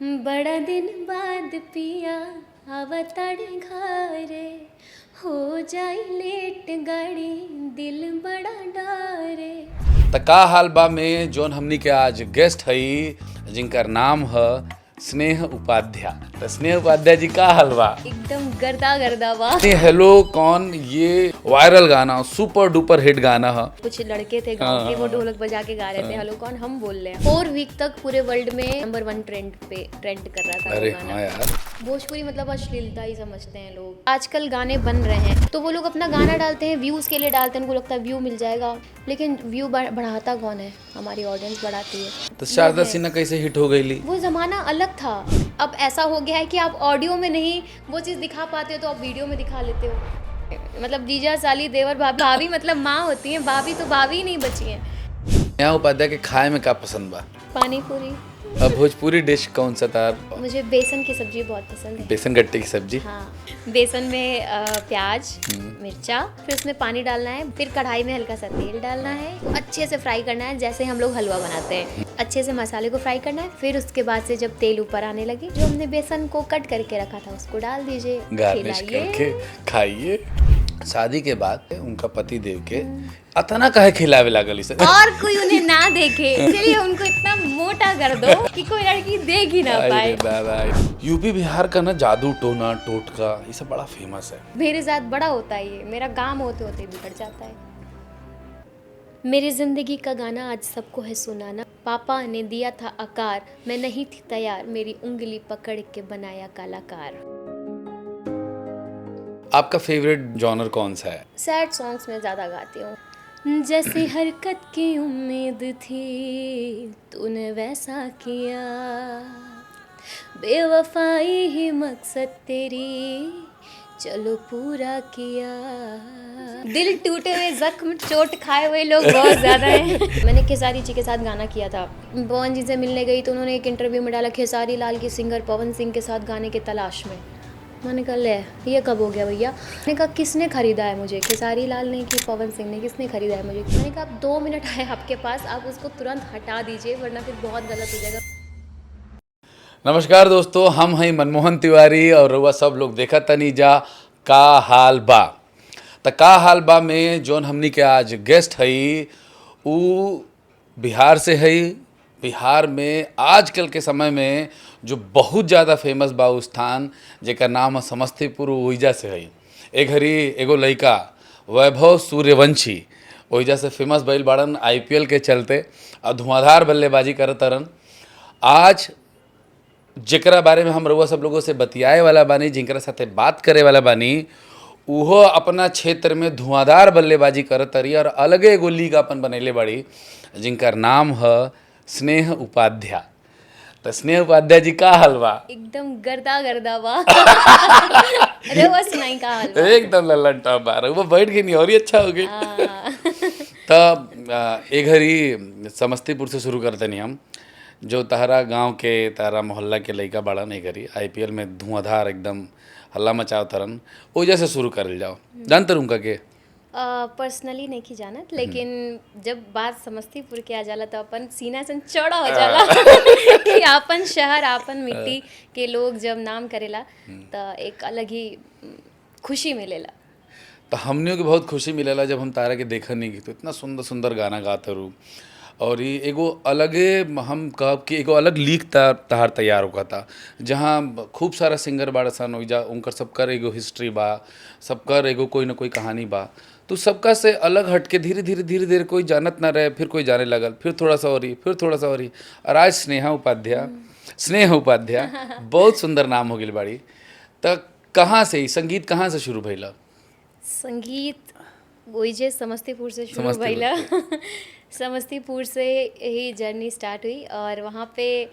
बड़ा दिन बाद पिया आवताड़े घरे हो जाई लेट गाड़ी दिल बड़ा डारे। त का हाल बा में जोन हमनी के आज गेस्ट हई जिनकर नाम है स्नेह उपाध्याय। तो स्नेह उपाध्याय जी का हाल बा? एकदम गर्दा गर्दा बा। हेलो कौन ये वायरल गाना सुपर डुपर हिट गाना है। कुछ लड़के थे गाँव के, वो ढोलक बजा के गा रहे थे हेलो कौन, हम बोल रहे हैं 4 वीक तक पूरे वर्ल्ड में नंबर 1 ट्रेंड कर रहा था। अरे वो गाना हाँ यार, भोजपुरी मतलब अश्लीलता ही समझते हैं लोग। आजकल गाने बन रहे हैं तो वो लोग अपना गाना डालते हैं व्यूज के लिए डालते हैं, उनको लगता है व्यू मिल जाएगा, लेकिन व्यू बढ़ाता कौन है? हमारी ऑडियंस बढ़ाती है। तो शारदा सिन्हा कैसे हिट हो गई ली? वो जमाना अलग था। अब ऐसा हो गया है कि आप ऑडियो में नहीं वो चीज़ दिखा पाते हो तो आप वीडियो में दिखा लेते हो। मतलब जीजा साली देवर भाभी, भाभी मतलब माँ होती हैं, भाभी तो भाभी ही नहीं बची हैं। यहाँ उपाध्याय के खाए में का पसंद बा? पानी पूरी। अब भोजपुरी डिश कौन सा था? मुझे बेसन की सब्जी बहुत पसंद है। बेसन गट्टे की सब्जी। हाँ, बेसन में प्याज मिर्चा, फिर उसमें पानी डालना है, फिर कढ़ाई में हल्का सा तेल डालना है, अच्छे से फ्राई करना है जैसे हम लोग हलवा बनाते हैं। अच्छे से मसाले को फ्राई करना है, फिर उसके बाद से जब तेल ऊपर आने लगे जो हमने बेसन को कट करके रखा था उसको डाल दीजिए, गार्निश करके खाइए। शादी के बाद उनका पति देव के अतना काहे खिलावे लागल इसे? और कोई उन्हें ना देखे इसलिए उनको इतना मोटा कर दो कि कोई लड़की देख ही ना पाए। यूपी बिहार का ना जादू टोना टोटका ये सब बड़ा फेमस है। मेरे साथ बड़ा होता है ये, मेरा काम होते होते बिगड़ जाता है। मेरी जिंदगी का गाना आज सबको है सुनाना, पापा ने दिया था आकार, मैं नहीं थी तैयार, मेरी उंगली पकड़ के बनाया कलाकार। आपका फेवरेट जॉनर कौन सा है? सैड सॉन्ग्स में ज़्यादा गाती हूँ। जैसी हरकत की उम्मीद थी तूने वैसा किया, बेवफाई ही मकसद तेरी चलो पूरा किया। दिल टूटे हुए जख्म चोट खाए हुए लोग बहुत ज़्यादा हैं। मैंने खेसारी जी के साथ गाना किया था। पवन जी से मिलने गई तो उन्होंने एक इंटरव्यू में डाला खेसारी लाल की सिंगर पवन सिंह के साथ गाने के तलाश में। मैंने कहा ले ये कब हो गया भैया? मैंने कहा किसने खरीदा है मुझे? खेसारी लाल ने कि पवन सिंह ने, किसने खरीदा है मुझे? मैंने कहा 2 मिनट है आपके पास, आप उसको तुरंत हटा दीजिए वरना फिर बहुत गलत हो जाएगा। नमस्कार दोस्तों, हम हैं मनमोहन तिवारी और रउआ सब लोग देखा तनी जा का हाल बा। त का हाल बा में जोन हमनी के आज गेस्ट हई उ बिहार से हई। बिहार में आजकल के समय में जो बहुत ज़्यादा फेमस बा उ स्थान जेकर नाम है समस्तीपुर, ओइजा से हई। एक घड़ी एगो लइका वैभव सूर्यवंशी ओइजा से फेमस भइल बाड़न IPL के चलते और धुआंधार बल्लेबाजी करत तरन। आज जेकरा बारे में हम रउआ सब लोगों से बतियाए वाला बानी, जिनकरा साथे बात करे वाला बानी, उहो अपना क्षेत्र में धुआंधार बल्लेबाजी करत तरी और अलगे एगो लीग अपन बनैले बाड़ी जिनकर नाम है स्नेह उपाध्याय। तो स्नेह उपाध्याय जी का हाल बा? एकदम गर्दा गर्दा बा। अरे वो सुनाई का हाल बा? एकदम लल्लन टॉप बा। वो बैठ गई नहीं और ही अच्छा हो गई। तब एक घड़ी समस्तीपुर से शुरू करते नहीं हम, जो तहरा गांव के तहरा मोहल्ला के लइका बाड़ा नहीं करी IPL में धुआंधार एकदम हल्ला मचाओ तरन, ओजा से शुरू करल जाओ। जानते उनका के पर्सनली नहीं की जानत, लेकिन जब बात समस्तीपुर के आ जाला तो अपन सीना से चौड़ा हो जाला कि आपन शहर आपन मिट्टी के लोग जब नाम करेला तो एक अलग ही खुशी मिलेला। तो हमनियों के बहुत खुशी मिलेला जब हम तारा के देखा नहीं की, तो इतना सुंदर सुंदर गाना गाते रू और ये एगो अलगे हम कहब कि एगो अलग लीग तहार तैयार होगा था, जहाँ खूब सारा सिंगर बाड़ा सन ओइजा, उनकर सबकर एगो हिस्ट्री बा, सबकर एगो कोई ना कोई कहानी बा। तो सबका से अलग हट के धीरे धीरे कोई जानत ना रहे, फिर कोई जाने लगल, फिर थोड़ा सा और ही, फिर थोड़ा सा और ही, और आज स्नेह उपाध्याय बहुत सुंदर नाम हो गई बाड़ी। तो कहाँ से संगीत कहाँ से शुरू भइला? संगीत वही समस्तीपुर से शुरू भइला। समस्तीपुर से ही जर्नी स्टार्ट हुई और वहाँ पे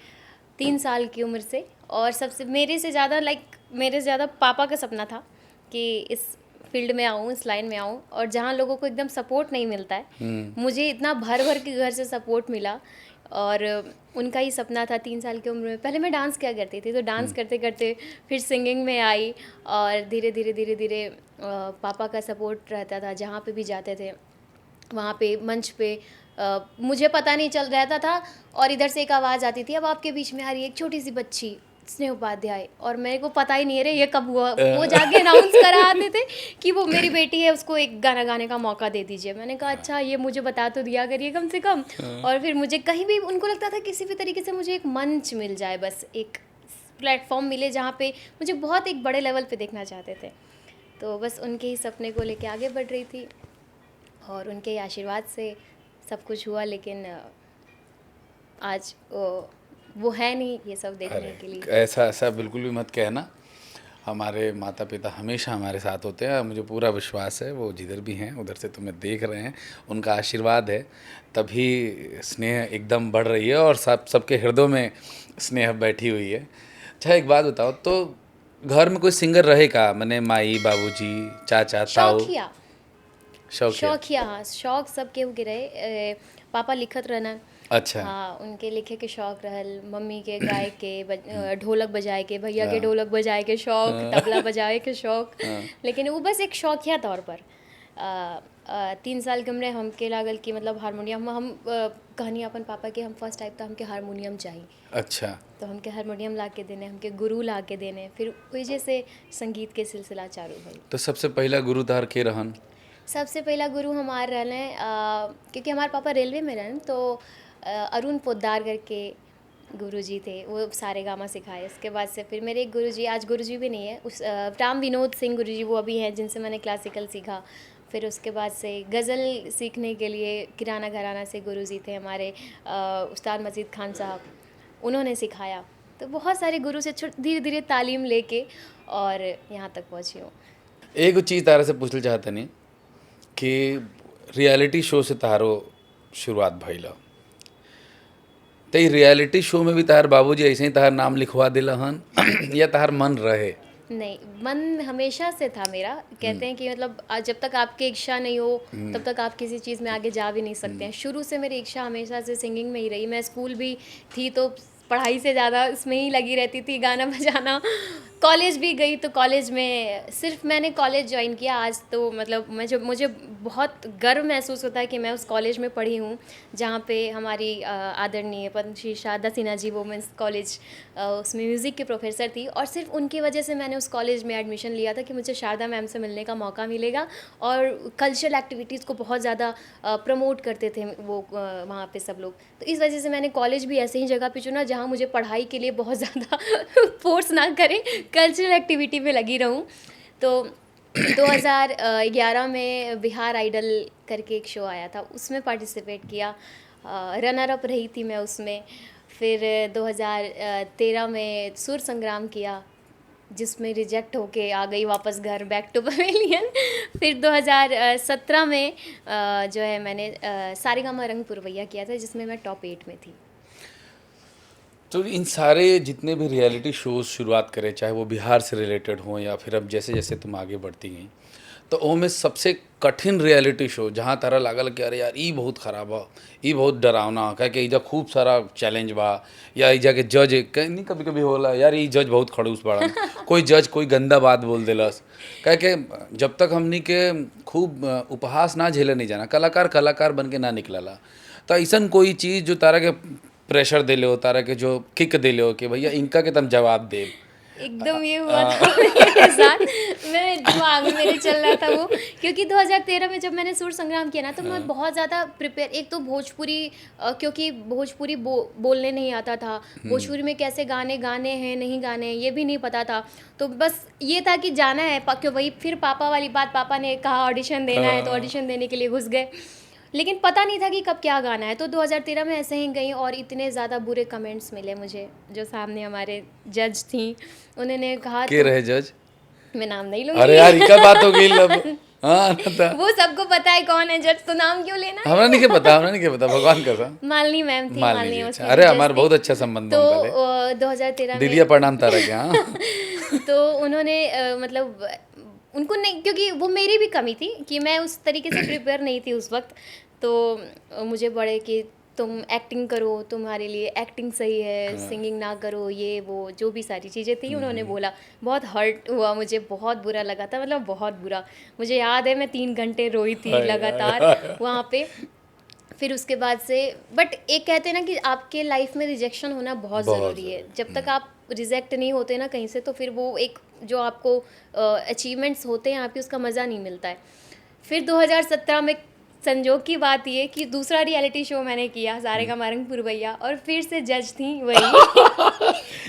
3 साल की उम्र से, और सबसे मेरे से ज़्यादा पापा का सपना था कि इस फील्ड में आऊँ, इस लाइन में आऊँ, और जहाँ लोगों को एकदम सपोर्ट नहीं मिलता है, मुझे इतना भर के घर से सपोर्ट मिला। और उनका ही सपना था 3 साल की उम्र में। पहले मैं डांस किया करती थी, तो डांस करते करते फिर सिंगिंग में आई, और धीरे धीरे पापा का सपोर्ट रहता था। जहाँ पे भी जाते थे वहाँ पे मंच पे मुझे पता नहीं चल रहता था और इधर से एक आवाज़ आती थी, अब आपके बीच में आ रही है एक छोटी सी बच्ची स्नेह उपाध्याय, और मेरे को पता ही नहीं है रे ये कब हुआ। वो जाके अनाउंस करा आते थे कि वो मेरी बेटी है, उसको एक गाना गाने का मौका दे दीजिए। मैंने कहा अच्छा ये मुझे बता तो दिया करिए कम से कम। और फिर मुझे कहीं भी उनको लगता था किसी भी तरीके से मुझे एक मंच मिल जाए, बस एक प्लेटफॉर्म मिले जहाँ पे मुझे बहुत एक बड़े लेवल पे देखना चाहते थे। तो बस उनके ही सपने को लेके आगे बढ़ रही थी और उनके ही आशीर्वाद से सब कुछ हुआ। लेकिन आज वो है नहीं ये सब देखने के लिए। ऐसा ऐसा बिल्कुल भी मत कहना। हमारे माता पिता हमेशा हमारे साथ होते हैं, मुझे पूरा विश्वास है वो जिधर भी हैं उधर से तुम्हें देख रहे हैं, उनका आशीर्वाद है तभी स्नेह एकदम बढ़ रही है और सबके हृदयों में स्नेह बैठी हुई है। अच्छा एक बात बताओ, तो घर में कोई सिंगर रहेगा? मैंने माई बाबूजी चाचा ताऊ? शौकिया शौकिया, हाँ शौक सब केहू के रहे। पापा लिखत रहना, अच्छा हाँ उनके लिखे के शौक रहल, मम्मी के गाय के ढोलक बजाए के, भैया के ढोलक बजाए के शौक, तबला बजाए के शौक। लेकिन वो बस एक शौकिया तौर पर 3 साल के उम्र हमके लागल कि मतलब हारमोनियम हम कहनी अपन पापा के हम फर्स्ट टाइप था हमके हारमोनियम चाहिए। अच्छा, तो हमके हारमोनियम ला के देने, हमके गुरु ला के देने, फिर वजह से संगीत के सिलसिला चालू भइल। तो सबसे पहला गुरु तार के रहन? सबसे पहला गुरु हमार रहने क्योंकि हमारे पापा रेलवे में रहन, तो अरुण पोद्दार करके गुरुजी थे, वो सारे गामा सिखाए। उसके बाद से फिर मेरे एक गुरुजी, आज गुरुजी भी नहीं है, उस राम विनोद सिंह गुरुजी वो अभी हैं जिनसे मैंने क्लासिकल सीखा। फिर उसके बाद से गज़ल सीखने के लिए किराना घराना से गुरुजी थे हमारे उस्ताद मजीद खान साहब, उन्होंने सिखाया। तो बहुत सारे गुरु से धीरे धीरे तालीम लेके और यहाँ तक पहुँची हूँ। एक चीज़ तारा से पूछल चाहते नहीं कि रियलिटी शो से तारो शुरुआत भइल, तो रियलिटी शो में भी तार बाबूजी ऐसे ही तार नाम लिखवा दिला हन या तार मन रहे? नहीं, मन हमेशा से था मेरा। कहते हैं कि मतलब जब तक आपकी इच्छा नहीं हो तब तक आप किसी चीज़ में आगे जा भी नहीं सकते हैं। शुरू से मेरी इच्छा हमेशा से सिंगिंग में ही रही। मैं स्कूल भी थी तो पढ़ाई से ज़्यादा इसमें ही लगी रहती थी, गाना बजाना। कॉलेज भी गई तो कॉलेज में सिर्फ मैंने कॉलेज ज्वाइन किया आज तो मतलब मुझे बहुत गर्व महसूस होता है कि मैं उस कॉलेज में पढ़ी हूँ जहाँ पे हमारी आदरणीय पद्मश्री शारदा सिन्हा जी वुमेंस कॉलेज, उसमें म्यूज़िक के प्रोफेसर थी और सिर्फ उनकी वजह से मैंने उस कॉलेज में एडमिशन लिया था कि मुझे शारदा मैम से मिलने का मौका मिलेगा। और कल्चरल एक्टिविटीज़ को बहुत ज़्यादा प्रमोट करते थे वो वहाँ पे सब लोग। तो इस वजह से मैंने कॉलेज भी ऐसे ही जगह पे चुना जहाँ मुझे पढ़ाई के लिए बहुत ज़्यादा फोर्स ना करें, कल्चरल एक्टिविटी में लगी रहूं। तो 2011 में बिहार आइडल करके एक शो आया था, उसमें पार्टिसिपेट किया, रनर अप रही थी मैं उसमें। फिर 2013 में सुर संग्राम किया जिसमें रिजेक्ट होके आ गई वापस घर, बैक टू पवेलियन। फिर 2017 में जो है मैंने सारेगामा रंग पुरवैया किया था जिसमें मैं टॉप 8 में थी। तो इन सारे जितने भी रियलिटी शोज़ शुरुआत करें, चाहे वो बिहार से रिलेटेड हों या फिर अब जैसे जैसे तुम आगे बढ़ती गई, तो ओमें सबसे कठिन रियलिटी शो जहाँ तारा लागल कि अरे यार ई बहुत ख़राब है, ई बहुत डरावना है, कहे कि ईजा खूब सारा चैलेंज बा, या ईजा के जज नहीं कभी कभी होला यार ई जज बहुत खड़ूस बाड़न, कोई जज कोई गंदा बात बोल देलस, कहे कि जब तक हमनी के खूब उपहास ना झेले नहीं जाना, कलाकार कलाकार बन के ना निकलला। तो ऐसा कोई चीज़ जो तारा के प्रेशर दे लो, तारा के जो किक दे लो कि भैया इनका के तुम जवाब दे? एकदम ये हुआ था मेरे साथ, मेरे दिमाग में मेरे चल रहा था वो, क्योंकि 2013 में जब मैंने सुर संग्राम किया ना तो मैं बहुत ज़्यादा प्रिपेयर, एक तो भोजपुरी क्योंकि भोजपुरी बोलने नहीं आता था, भोजपुरी में कैसे गाने गाने हैं नहीं गाने हैं ये भी नहीं पता था। तो बस ये था कि जाना है, क्यों वही फिर पापा वाली बात, पापा ने कहा ऑडिशन देना है तो ऑडिशन देने के लिए घुस गए, लेकिन पता नहीं था कि कब क्या गाना है। तो 2013 में ऐसे ही गई और इतने ज़्यादा बुरे कमेंट्स मिले मुझे। जो सामने हमारे जज थी उन्होंने कहा के रहे जज? मैं नाम नहीं लूँगी। अरे यार क्या बात हो गई अब? हाँ वो सबको पता है कौन है जज, तो नाम क्यों लेना है? हमरा नहीं के पता भगवान का। मालनी मैम थी, मालनी अच्छा। अरे हमारा बहुत अच्छा संबंध तो 2013 में दीदिया प्रणाम तारा के। हाँ तो उन्होंने मतलब उनको नहीं, क्योंकि वो मेरी भी कमी थी कि मैं उस तरीके से प्रिपेयर नहीं थी उस वक्त। तो मुझे बड़े कि तुम एक्टिंग करो, तुम्हारे लिए एक्टिंग सही है, सिंगिंग ना करो, ये वो जो भी सारी चीज़ें थी उन्होंने बोला। बहुत हर्ट हुआ मुझे, बहुत बुरा लगा था, मतलब बहुत बुरा। मुझे याद है मैं 3 घंटे रोई थी लगातार वहाँ पे। फिर उसके बाद से बट एक कहते हैं ना कि आपके लाइफ में रिजेक्शन होना बहुत ज़रूरी है। जब तक आप रिजेक्ट नहीं होते ना कहीं से, तो फिर वो एक जो आपको अचीवमेंट्स होते हैं आपकी, उसका मज़ा नहीं मिलता है। फिर 2017 में संजोग की बात ये कि दूसरा रियलिटी शो मैंने किया, सारेगामा रंगपुर भैया, और फिर से जज थी वही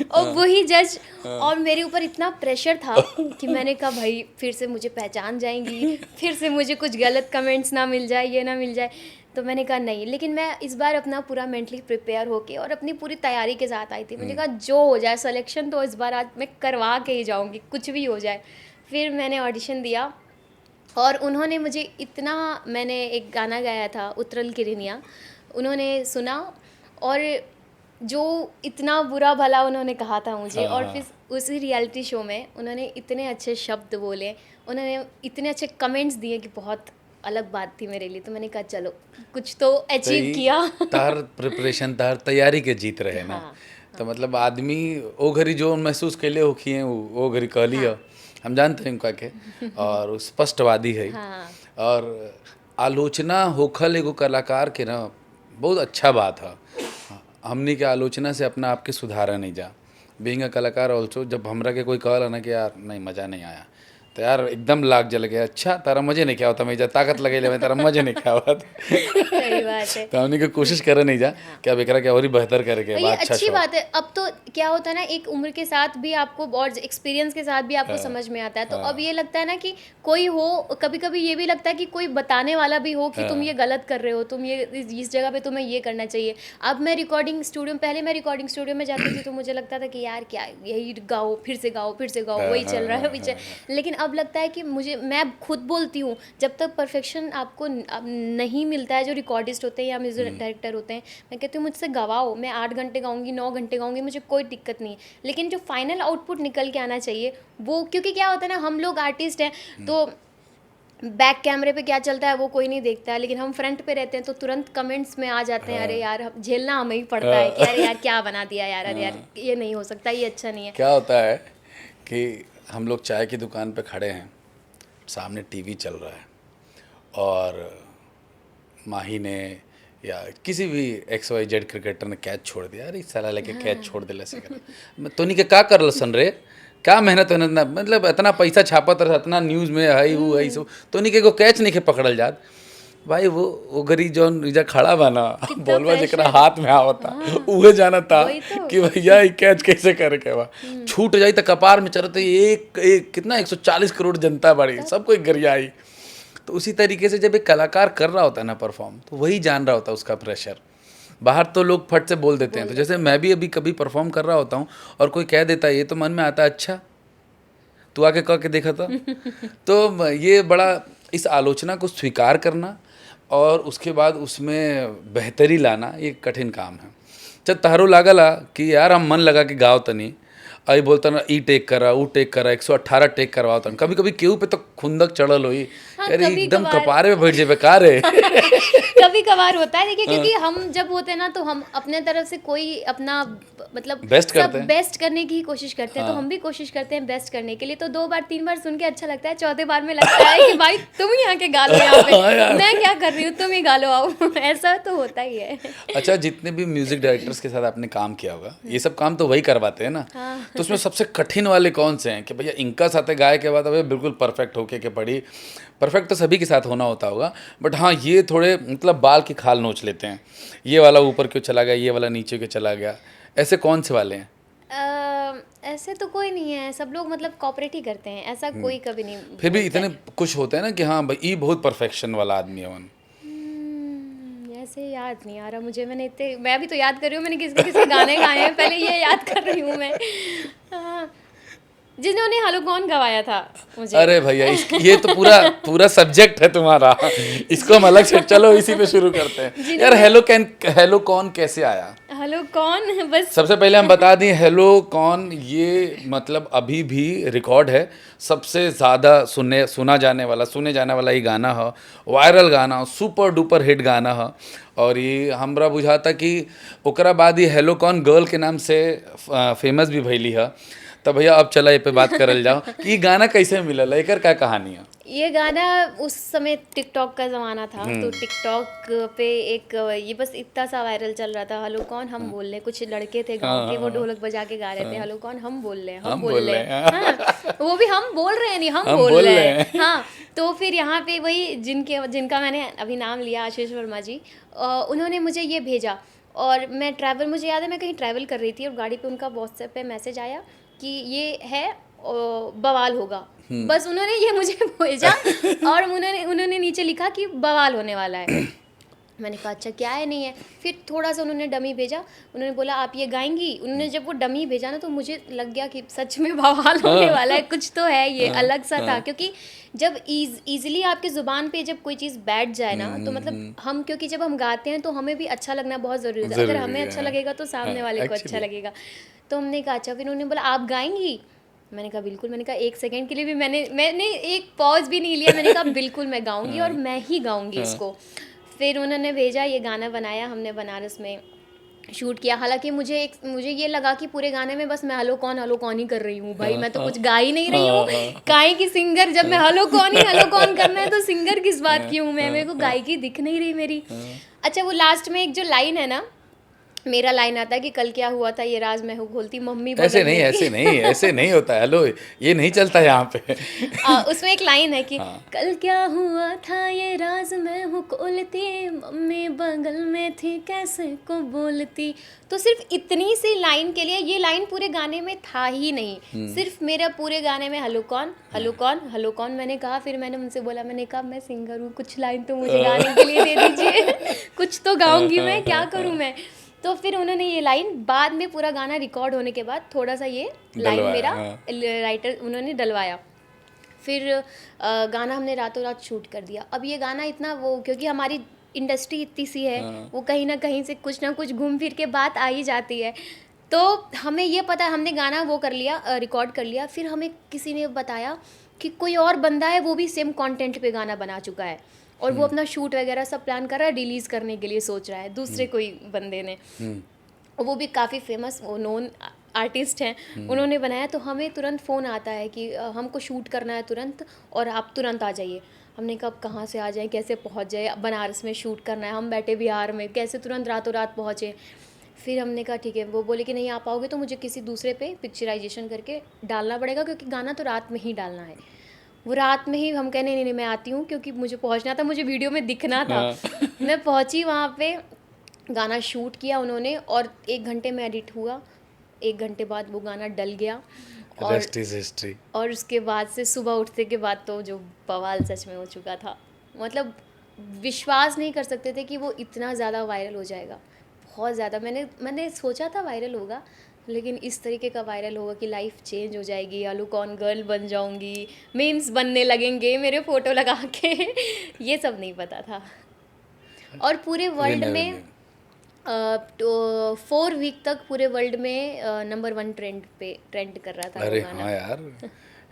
और वही जज, और मेरे ऊपर इतना प्रेशर था कि मैंने कहा भाई फिर से मुझे पहचान जाएंगी, फिर से मुझे कुछ गलत कमेंट्स ना मिल जाए, ये ना मिल जाए। तो मैंने कहा नहीं, लेकिन मैं इस बार अपना पूरा मेंटली प्रिपेयर होके और अपनी पूरी तैयारी के साथ आई थी। मैंने कहा जो हो जाए सिलेक्शन तो इस बार आज मैं करवा के ही जाऊँगी, कुछ भी हो जाए। फिर मैंने ऑडिशन दिया और उन्होंने मुझे इतना, मैंने एक गाना गाया था उतरल किरनिया, उन्होंने सुना और जो इतना बुरा भला उन्होंने कहा था मुझे, और फिर उसी रियलिटी शो में उन्होंने इतने अच्छे शब्द बोले, उन्होंने इतने अच्छे कमेंट्स दिए कि बहुत अलग बात थी मेरे लिए। तो मैंने कहा चलो कुछ तो अचीव किया। तार प्रिपरेशन, तार तैयारी के जीत रहे ना। तो मतलब आदमी ओ घड़ी जो महसूस कैले हो किए वो घड़ी कहली है, हम जानते हैं उनका के, और स्पष्टवादी है। और आलोचना होखल एगो कलाकार के ना बहुत अच्छा बात है। हमनी के आलोचना से अपना आप के सुधारा नहीं जा। बीइंग अ कलाकार ऑल्सो, जब हमरा के कोई कहला ना कि यार नहीं मज़ा नहीं आया, तो यार एकदम लाग जल गया, अच्छा तारा मजे नहीं क्या होता, मैं ताकत लगे ले तारा मजे नहीं क्या होता। सही बात है। तो हमने के कोशिश करे नहीं जा क्या बेकरा क्या और ही बेहतर करके ये अच्छी बात है। अब तो क्या होता है ना, एक उम्र के साथ भी आपको और एक्सपीरियंस के साथ भी आपको समझ में आता है। तो अब ये लगता है ना कि कोई हो, कभी कभी ये भी लगता है कि कोई बताने वाला भी हो कि तुम ये गलत कर रहे हो, तुम ये इस जगह पे तुम्हें ये करना चाहिए। अब मैं रिकॉर्डिंग स्टूडियो, पहले मैं रिकॉर्डिंग स्टूडियो में जाती थी तो मुझे लगता था कि यार क्या यही गाओ, फिर से गाओ, फिर से गाओ, वही चल रहा है वही चल। लेकिन अब लगता है कि मुझे, मैं खुद बोलती हूँ, जब तक परफेक्शन आपको नहीं मिलता है, जो रिकॉर्डिस्ट होते हैं या म्यूजिक डायरेक्टर होते हैं, मैं कहती हूँ मुझसे गवाओ, मैं 8 घंटे गाऊंगी, 9 घंटे गाऊंगी, मुझे कोई दिक्कत नहीं है। लेकिन जो फाइनल आउटपुट निकल के आना चाहिए वो, क्योंकि क्या होता है ना, हम लोग आर्टिस्ट हैं तो बैक कैमरे पे क्या चलता है वो कोई नहीं देखता है, लेकिन हम फ्रंट पे रहते हैं तो तुरंत कमेंट्स में आ जाते हैं, अरे यार झेलना हमें ही पड़ता है कि अरे यार क्या बना दिया यार, अरे यार ये नहीं हो सकता, ये अच्छा नहीं है। क्या होता है कि हम लोग चाय की दुकान पे खड़े हैं, सामने टीवी चल रहा है और माही ने या किसी भी XYZ क्रिकेटर ने कैच छोड़ दिया, अरे इस साला लेके कैच छोड़ दिला से मैं तो नहीं के का कर सन रे, क्या मेहनत ना, मतलब इतना पैसा छापत रहा, इतना न्यूज़ में है वो है सब, तो नहीं के को कैच नहीं के पकड़ल जात भाई। वो गरी जौन इजा खड़ा बना बोलवा जरा हाथ में आवता उहे जाना था कि भैया ये कैच कैसे करे के बा, छूट जाई तो कपार में चढ़ते एक कितना 140 करोड़ जनता बड़ी, सब कोई गरियाई। तो उसी तरीके से जब एक कलाकार कर रहा होता है ना परफॉर्म, तो वही जान रहा होता है उसका प्रेशर। बाहर तो लोग फट से बोल देते हैं, तो जैसे मैं भी अभी कभी परफॉर्म कर रहा होता हूँ और कोई कह देता है ये, तो मन में आता है अच्छा तू आके कह के देखा था। तो ये बड़ा, इस आलोचना को स्वीकार करना और उसके बाद उसमें बेहतरी लाना ये कठिन काम है। जब तारो लागला कि यार हम मन लगा कि गाओ तनी, आई बोलता ना ई टेक करा, ऊ टेक करा, 118 टेक करवाओ तन, कभी कभी केहू पे तो खुंदक चढ़ल हुई, अरे एकदम कपारे में बैठ जाए कार है। कभी कभार होता है, देखिए क्योंकि हम जब होते हैं ना तो हम अपने तरफ से कोई अपना मतलब बेस्ट सब बेस्ट करने की ही कोशिश करते हैं। तो हम भी कोशिश करते हैं बेस्ट करने के लिए, तो 2 बार 3 बार सुन के अच्छा लगता है, चौथे बार में लगता है कि भाई तुम ही आके गा लो यहाँ पे, मैं क्या कर रही हूँ, तुम ही गा लो आओ। ऐसा तो होता ही है। अच्छा, जितने भी म्यूजिक डायरेक्टर्स के साथ आपने काम किया होगा, ये सब काम तो वही करवाते हैं ना, तो उसमें सबसे कठिन वाले कौन से हैं कि भैया इनका साथ गाय के बाद अभी बिल्कुल परफेक्ट होके के पड़ी? परफेक्ट तो सभी के साथ होना होता होगा, बट हाँ ये थोड़े मतलब बाल की खाल नोच लेते हैं, ये वाला ऊपर क्यों चला गया, ये वाला नीचे क्यों चला गया, ऐसे कौन से वाले हैं? ऐसे तो कोई नहीं है, सब लोग मतलब कॉपरेट ही करते हैं, ऐसा कोई कभी नहीं। फिर भी इतने कुछ होते हैं ना कि हाँ भाई ये बहुत परफेक्शन वाला आदमी है वन। ऐसे याद नहीं आ रहा मुझे, मैं भी तो याद कर रही हूँ, मैंने किसके गाने गाए हैं, पहले ये याद कर रही हूँ मैं। जिन्होंने हेलो कौन गवाया था मुझे। अरे भैया ये तो पूरा सब्जेक्ट है तुम्हारा, इसको हम अलग से, चलो इसी पे शुरू करते हैं यार। हेलो कौन कैसे आया? हेलो कौन, बस सबसे पहले हम बता दें, हेलो कौन ये मतलब अभी भी रिकॉर्ड है, सबसे ज़्यादा सुने जाने वाला ये गाना है, वायरल गाना, सुपर डुपर हिट गाना है। और ये हमरा बुझाता कि ओकरा बाद ये हेलो कौन गर्ल के नाम से फेमस भी भैली है। तब भैया अब चला ये पे बात करल जाओ कि गाना कैसे मिलल, एकर क्या कहानी है? ये गाना उस समय टिकटॉक का ज़माना था, तो टिकटॉक पे एक ये बस इतना सा वायरल चल रहा था, हेलो कौन हम बोल रहे हैं, कुछ लड़के थे गांव के, वो ढोलक बजा के गा रहे थे, हेलो कौन हम बोल रहे हैं, हम बोल रहे हैं, हाँ, वो भी हम बोल रहे हैं नहीं, हम बोल रहे हैं, हाँ। तो फिर यहाँ पे वही जिनका मैंने अभी नाम लिया, आशीष वर्मा जी, उन्होंने मुझे ये भेजा, और मुझे याद है मैं कहीं ट्रैवल कर रही थी, और गाड़ी पे उनका व्हाट्सएप पे मैसेज आया कि ये है बवाल होगा, बस उन्होंने ये मुझे भेजा, और उन्होंने नीचे लिखा कि बवाल होने वाला है। मैंने कहा अच्छा क्या है, नहीं है। फिर थोड़ा सा उन्होंने डमी भेजा, उन्होंने बोला आप ये गाएंगी। उन्होंने जब वो डमी भेजा ना, तो मुझे लग गया कि सच में बवाल होने वाला है, कुछ तो है, ये अलग सा था। क्योंकि जब इजीली आपकी ज़ुबान पे जब कोई चीज़ बैठ जाए ना, तो मतलब हम, क्योंकि जब हम गाते हैं तो हमें भी अच्छा लगना बहुत ज़रूरी है। अगर हमें अच्छा लगेगा तो सामने वाले को अच्छा लगेगा। तो हमने कहा अच्छा। फिर उन्होंने बोला आप गाएंगी। मैंने कहा बिल्कुल। मैंने कहा एक सेकंड के लिए भी मैंने एक पॉज भी नहीं लिया। मैंने कहा बिल्कुल मैं गाऊंगी, और मैं ही गाऊंगी इसको। फिर उन्होंने भेजा, ये गाना बनाया हमने, बनारस में शूट किया। हालांकि मुझे ये लगा कि पूरे गाने में बस मैं हेलो कौन ही कर रही हूँ। भाई मैं तो कुछ गा ही नहीं रही हूँ, काहे की सिंगर। जब मैं हेलो कौन करना है तो सिंगर किस बात की हूँ मैं, मेरे को गायकी दिख नहीं रही मेरी। अच्छा, वो लास्ट में एक जो लाइन है ना, मेरा लाइन आता है कि कल क्या हुआ था ये राज मैं हूँ खोलती, मम्मी बगल ऐसे में थी। ऐसे नहीं होता है। हेलो, ये नहीं चलता यहाँ पे। उसमें एक लाइन है कि कल क्या हुआ था ये राज मैं हूँ खोलती, मम्मी बगल में थी कैसे को बोलती। तो सिर्फ इतनी सी लाइन के लिए, ये लाइन पूरे गाने में था ही नहीं, सिर्फ मेरा पूरे गाने में हेलो कौन मैंने कहा। फिर मैंने उनसे बोला, मैंने कहा मैं सिंगर हूँ, कुछ लाइन तो मुझे गाने के लिए दे दीजिए। कुछ तो गाऊंगी मैं, क्या करूँ मैं। तो फिर उन्होंने ये लाइन बाद में, पूरा गाना रिकॉर्ड होने के बाद, थोड़ा सा ये लाइन मेरा राइटर उन्होंने डलवाया। फिर गाना हमने रातों रात शूट कर दिया। अब ये गाना इतना वो, क्योंकि हमारी इंडस्ट्री इतनी सी है, वो कहीं ना कहीं से कुछ ना कुछ घूम फिर के बात आ ही जाती है। तो हमें ये पता, हमने गाना वो कर लिया, रिकॉर्ड कर लिया। फिर हमें किसी ने बताया कि कोई और बंदा है, वो भी सेम कंटेंट पे गाना बना चुका है, और वो अपना शूट वगैरह सब प्लान कर रहा है, रिलीज़ करने के लिए सोच रहा है, दूसरे कोई बंदे ने। और वो भी काफ़ी फेमस, वो नोन आर्टिस्ट हैं, उन्होंने बनाया। तो हमें तुरंत फ़ोन आता है कि हमको शूट करना है तुरंत, और आप तुरंत आ जाइए। हमने कहा कहाँ से आ जाएं, कैसे पहुँच जाए, बनारस में शूट करना है, हम बैठे बिहार में, कैसे तुरंत रातों रात पहुँचे। फिर हमने कहा ठीक है। वो बोले कि नहीं आ पाओगे तो मुझे किसी दूसरे पे पिक्चराइजेशन करके डालना पड़ेगा, क्योंकि गाना तो रात में ही डालना है। वो रात में ही, हम कह नहीं मैं आती हूँ, क्योंकि मुझे पहुँचना था, मुझे वीडियो में दिखना था। मैं पहुँची वहाँ पे, गाना शूट किया उन्होंने, और 1 घंटे में एडिट हुआ। 1 घंटे बाद वो गाना डल गया, और रेस्ट इज हिस्ट्री। और उसके बाद से सुबह उठने के बाद तो जो बवाल सच में हो चुका था, मतलब विश्वास नहीं कर सकते थे कि वो इतना ज़्यादा वायरल हो जाएगा। बहुत ज़्यादा मैंने सोचा था वायरल होगा, लेकिन इस तरीके का वायरल होगा कि लाइफ चेंज हो जाएगी, आलू कौन गर्ल बन जाऊंगी, मीम्स बनने लगेंगे मेरे फ़ोटो लगा के। ये सब नहीं पता था। और पूरे वर्ल्ड में 4 वीक तक पूरे वर्ल्ड में नंबर 1 ट्रेंड कर रहा था अरे वो गाना। हाँ यार,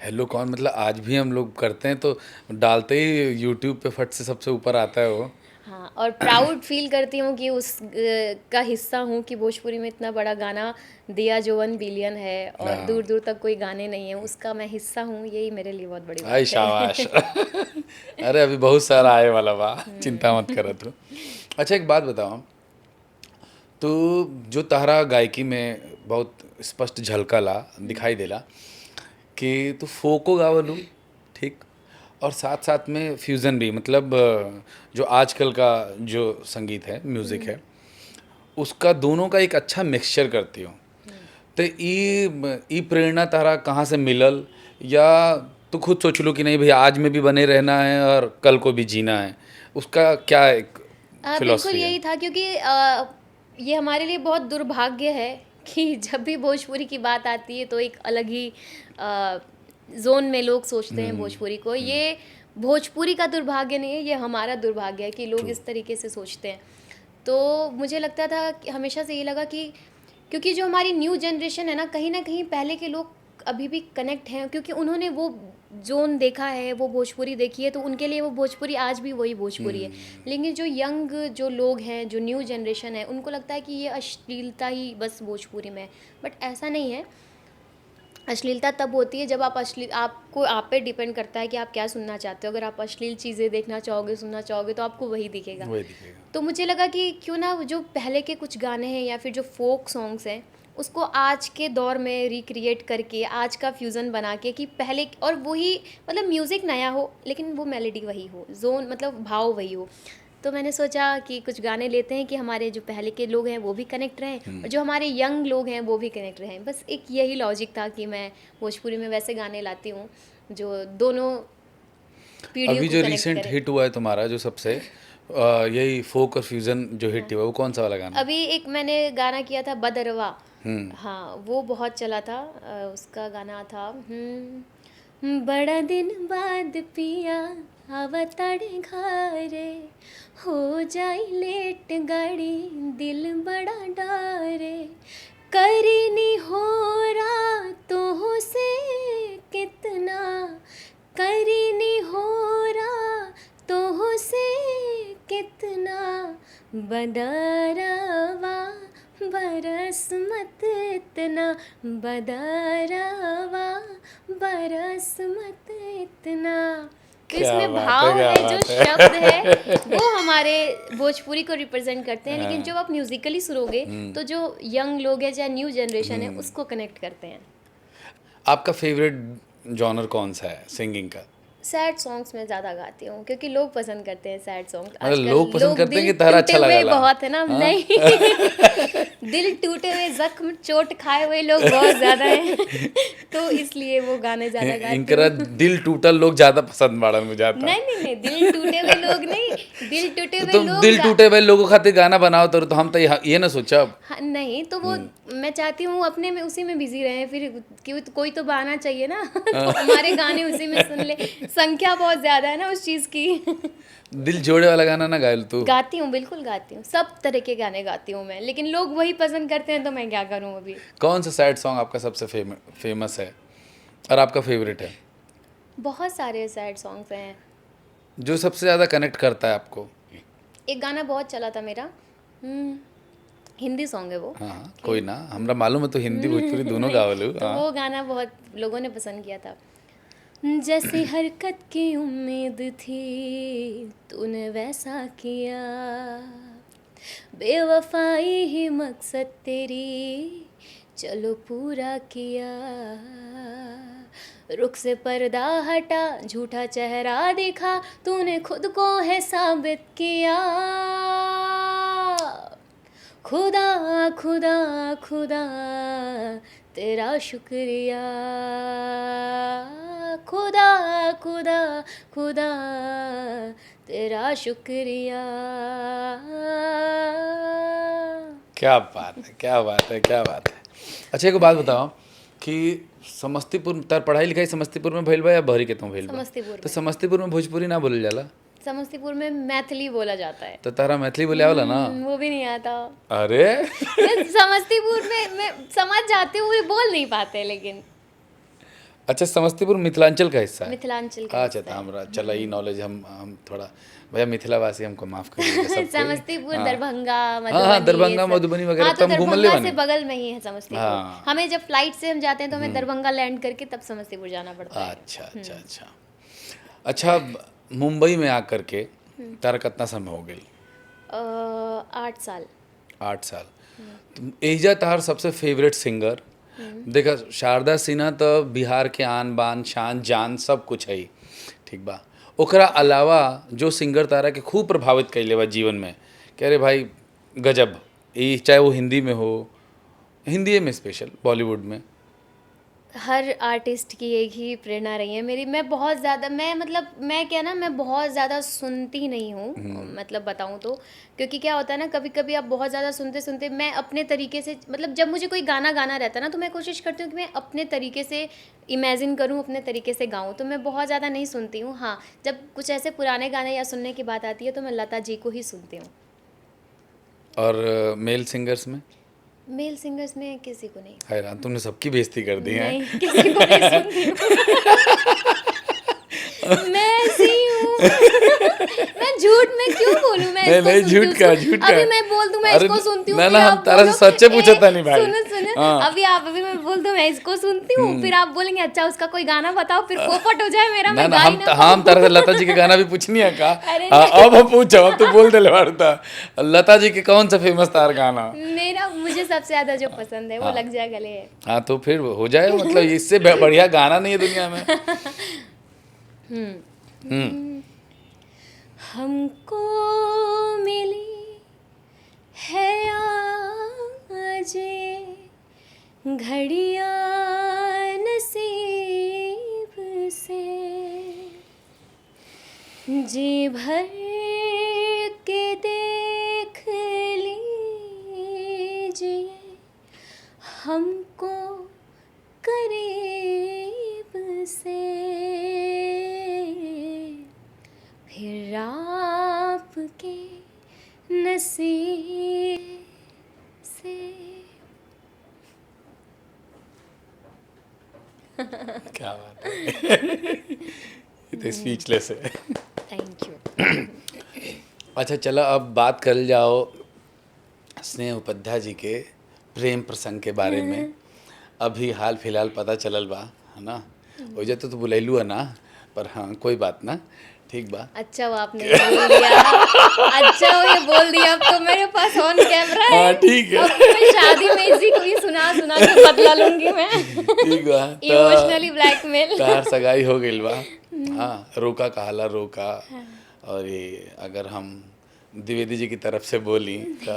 हेलो कौन मतलब आज भी हम लोग करते हैं तो डालते ही यूट्यूब पे फट से सबसे ऊपर आता है वो। हाँ, और प्राउड फील करती हूँ कि उस का हिस्सा हूँ, कि भोजपुरी में इतना बड़ा गाना दिया जो 1 बिलियन है, और दूर दूर तक कोई गाने नहीं है, उसका मैं हिस्सा हूँ। यही मेरे लिए बहुत बड़ी आई बात शाबाश। है। अरे अभी बहुत सारा आए वाला बा, चिंता मत कर तू। अच्छा एक बात बताओ, तो जो तारा गायकी में बहुत स्पष्ट झलकला दिखाई देला कि तू फोको गावलू, ठीक, और साथ साथ में फ्यूज़न भी, मतलब जो आजकल का जो संगीत है, म्यूज़िक है, उसका दोनों का एक अच्छा मिक्सचर करती हो। तो ई प्रेरणा तारा कहाँ से मिलल, या तू खुद सोच लो कि नहीं भैया आज में भी बने रहना है और कल को भी जीना है, उसका क्या एक बिल्कुल फिलॉसफी है? यही था, क्योंकि ये हमारे लिए बहुत दुर्भाग्य है कि जब भी भोजपुरी की बात आती है तो एक अलग ही जोन में लोग सोचते हैं भोजपुरी को। ये भोजपुरी का दुर्भाग्य नहीं है, ये हमारा दुर्भाग्य है कि लोग इस तरीके से सोचते हैं। तो मुझे लगता था कि हमेशा से ये लगा कि, क्योंकि जो हमारी न्यू जनरेशन है ना कहीं पहले के लोग अभी भी कनेक्ट हैं, क्योंकि उन्होंने वो जोन देखा है, वो भोजपुरी देखी है, तो उनके लिए वो भोजपुरी आज भी वही भोजपुरी है। लेकिन जो यंग जो लोग हैं, जो न्यू जनरेशन है, उनको लगता है कि ये अश्लीलता ही बस भोजपुरी में है, बट ऐसा नहीं है। अश्लीलता तब होती है जब आपको आप पे डिपेंड करता है कि आप क्या सुनना चाहते हो। अगर आप अश्लील चीज़ें देखना चाहोगे, सुनना चाहोगे, तो आपको वही दिखेगा। वही दिखेगा। तो मुझे लगा कि क्यों ना जो पहले के कुछ गाने हैं या फिर जो फोक सॉन्ग्स हैं, उसको आज के दौर में रिक्रिएट करके, आज का फ्यूज़न बना के, कि पहले और वही मतलब म्यूज़िक नया हो लेकिन वो मेलोडी वही हो, जोन मतलब भाव वही हो। तो मैंने सोचा कि कुछ गाने लेते हैं कि हमारे जो पहले के लोग हैं वो भी कनेक्ट रहें और जो हमारे यंग लोग हैं वो भी कनेक्ट रहें। बस एक यही लॉजिक था कि मैं भोजपुरी में वैसे गाने लाती हूँ जो दोनों पीढ़ियों अभी को जो कनेक्ट रिसेंट करें। हिट हुआ है तुम्हारा जो सबसे यही फोक और फ्यूजन जो हिट हुआ, वो कौन सा वाला गाना? अभी एक मैंने गाना किया था बदरवा, हम्म। हाँ वो बहुत चला था। उसका गाना था बड़ा दिन बाद पिया आवताड़े घरे, हो जाई लेट गाड़ी दिल बड़ा डारे, करीनी हो रातों से कितना, करीनी हो रातों से कितना, बदरवा बरस मत इतना, बदरवा बरस मत इतना। तो क्या इसमें बात भाव है, है, क्या जो बात है। शब्द है वो हमारे भोजपुरी को रिप्रेजेंट करते हैं, लेकिन हाँ। जब आप म्यूजिकली सुनोगे तो जो यंग लोग हैं, चाहे न्यू जनरेशन है, उसको कनेक्ट करते हैं। आपका फेवरेट जॉनर कौन सा है सिंगिंग का? सैड सॉन्ग्स मैं ज़्यादा गाती हूँ क्योंकि लोग पसंद करते हैं सैड सॉन्ग। मतलब आजकल लोग पसंद करते हैं दिल कि तारा टूटे अच्छा हुए लगा बहुत है ना, हाँ? नहीं दिल टूटे हुए, जख्म चोट खाए हुए लोग बहुत ज़्यादा हैं तो इसलिए वो गाने ज़्यादा गाती इनकरा हूँ। दिल टूटल लोग ज्यादा पसंद बाड़न मुझे आता। नहीं नहीं नहीं, दिल टूटे हुए लोग नहीं, दिल टूटे तो हुए तुम लोग दिल टूटे हुए लोगों खातिर गाना बनाओ तो हम तो ये ना सोचा। हाँ, नहीं तो वो मैं चाहती हूँ अपने में उसी में बिजी रहें, फिर क्यों कोई तो बहाना चाहिए ना तो हमारे गाने उसी में सुन ले। संख्या बहुत ज़्यादा है ना उस चीज़ की दिल जोड़े वाला गाना ना गायल तू। गाती हूँ, बिल्कुल गाती हूँ, सब तरह के गाने गाती हूँ मैं, लेकिन लोग वही पसंद करते हैं तो मैं क्या करूँ अभी। कौन सा सैड सॉन्ग आपका सबसे फेमस है और आपका फेवरेट है, बहुत सारे सैड सॉन्ग्स हैं। जो सबसे ज्यादा कनेक्ट करता है आपको? एक गाना बहुत चला था मेरा, हिंदी सॉन्ग है वो। हाँ हाँ, कोई ना, हमरा मालूम है तो हिंदी भोजपुरी दोनों गावलू। तो वो गाना बहुत लोगों ने पसंद किया था। जैसी हरकत की उम्मीद थी तूने वैसा किया, बेवफाई ही मकसद तेरी चलो पूरा किया, रुख से पर्दा हटा झूठा चेहरा दिखा तूने खुद को है साबित किया, खुदा खुदा खुदा तेरा शुक्रिया, खुदा खुदा खुदा तेरा शुक्रिया। क्या बात है, क्या बात है, क्या बात है। अच्छा एक बात बताओ कि समस्तीपुर तार पढ़ाई लिखाई समस्तीपुर में भइल बा या बहरी के तुम भइल बा? समस्तीपुर तो में। समस्तीपुर में भोजपुरी ना बोलल जाला? समस्तीपुर में मैथिली बोला जाता है। तो तारा मैथिली बोले आवला ना? वो भी नहीं आता। अरे मैं समस्तीपुर में मैं समझ जाती हूँ, बोल नहीं पाते लेकिन। अच्छा, समस्तीपुर मिथिलांचल का हिस्सा है? मिथिलांचल का अच्छा, तो हमरा चला ई नॉलेज हम थोड़ा, भैया मिथिलावासी हमको माफ करिएगा सब कोई। समस्तीपुर, हाँ। दरभंगा, हाँ, मधुबनी, दरभंगा, ये सब। मधुबनी वगैरह हाँ, तो तो हम घूमल ले दरभंगा से बानी। बगल में ही है समस्तीपुर। हाँ। हमें जब फ्लाइट से हम जाते हैं तो हमें दरभंगा लैंड करके तब समस्तीपुर जाना पड़ता है। अच्छा अच्छा अच्छा। अच्छा, मुंबई में आकर के तारा कितना समय हो गई? 8 साल। 8 साल। तो एजा तार सबसे फेवरेट सिंगर? देखा, शारदा सिन्हा तो बिहार के आन बान शान जान सब कुछ है, ठीक बा। ओकरा अलावा जो सिंगर तारा के खूब प्रभावित कैले बा जीवन में, कि अरे भाई गजब, ये चाहे वो हिंदी में हो, हिंदी में स्पेशल, बॉलीवुड में? हर आर्टिस्ट की एक ही प्रेरणा रही है मेरी। मैं बहुत ज़्यादा मैं बहुत ज़्यादा सुनती नहीं हूँ, मतलब बताऊँ तो, क्योंकि क्या होता है ना, कभी कभी आप बहुत ज़्यादा सुनते सुनते मैं अपने तरीके से, मतलब जब मुझे कोई गाना गाना रहता है ना तो मैं कोशिश करती हूँ कि मैं अपने तरीके से इमेजिन करूँ, अपने तरीके से गाऊँ, तो मैं बहुत ज़्यादा नहीं सुनती हूँ। हाँ, जब कुछ ऐसे पुराने गाने या सुनने की बात आती है तो मैं लता जी को ही सुनती हूँ। और मेल सिंगर्स में? मेल सिंगर्स में किसी को नहीं। हैरान, तुमने सबकी बेइज्जती कर दी है। नहीं, किसी को नहीं सुनती हूँ मैं ऐसी हूँ, मैं झूठ में क्यों बोलूं? मैं नहीं इसको नहीं, सुनती झूठ का हूँ। झूठ का। अभी मैं बोल दूं मैं अरे, इसको सुनती हूँ, ना फिर ना, हम आप तारा से बोलो, सच्चे पूछा था नहीं भाई। सुनो सुनो, हाँ। अभी मैं बोल दूं मैं इसको सुनती हूँ, फिर आप बोलेंगे अच्छा उसका कोई गाना बताओ, फिर पोपट हो जाए मेरा, ना मैं ना, गा ही ना हम पाऊं। तारा से लता जी के गाना भी पूछनी है का? अरे हाँ, नहीं। अब हम पूछो, अब तू बोल दे वार्ता। लता जी के कौन सा फेमस तार गाना? मेरा मुझे सबसे ज्यादा जो पसंद है वो हाँ। लग जाए गले है। हाँ तो फिर हो जाए, मतलब इससे बढ़िया गाना नहीं है दुनिया में। हम्म। हमको मिली है आज ये घड़ियां नसीब से, जी भर के देख लीजिए हमको करीब से, फिर आपके नसीब से। क्या बात है। ये तो स्पीचलेस है। Thank you. अच्छा चलो, अब बात कर जाओ स्नेह उपाध्याय जी के प्रेम प्रसंग के बारे में। अभी हाल फिलहाल पता चलल बा, है ना? वजह तो बुलैलू है ना, पर हाँ कोई बात ना, ठीक बा। अच्छा वो आपने ये बोल दिया। अच्छा वो ये बोल दिया, अब तो मेरे पास ऑन कैमरा है। हाँ ठीक है। अब तो मैं शादी में इसी को ही सुना सुना के बदला लूंगी मैं। ठीक बा। Emotionally blackmail. तार सगाई हो गइल बा। हाँ, रोका कहाला रोका। और ये अगर हम द्विवेदी जी की तरफ से बोली तो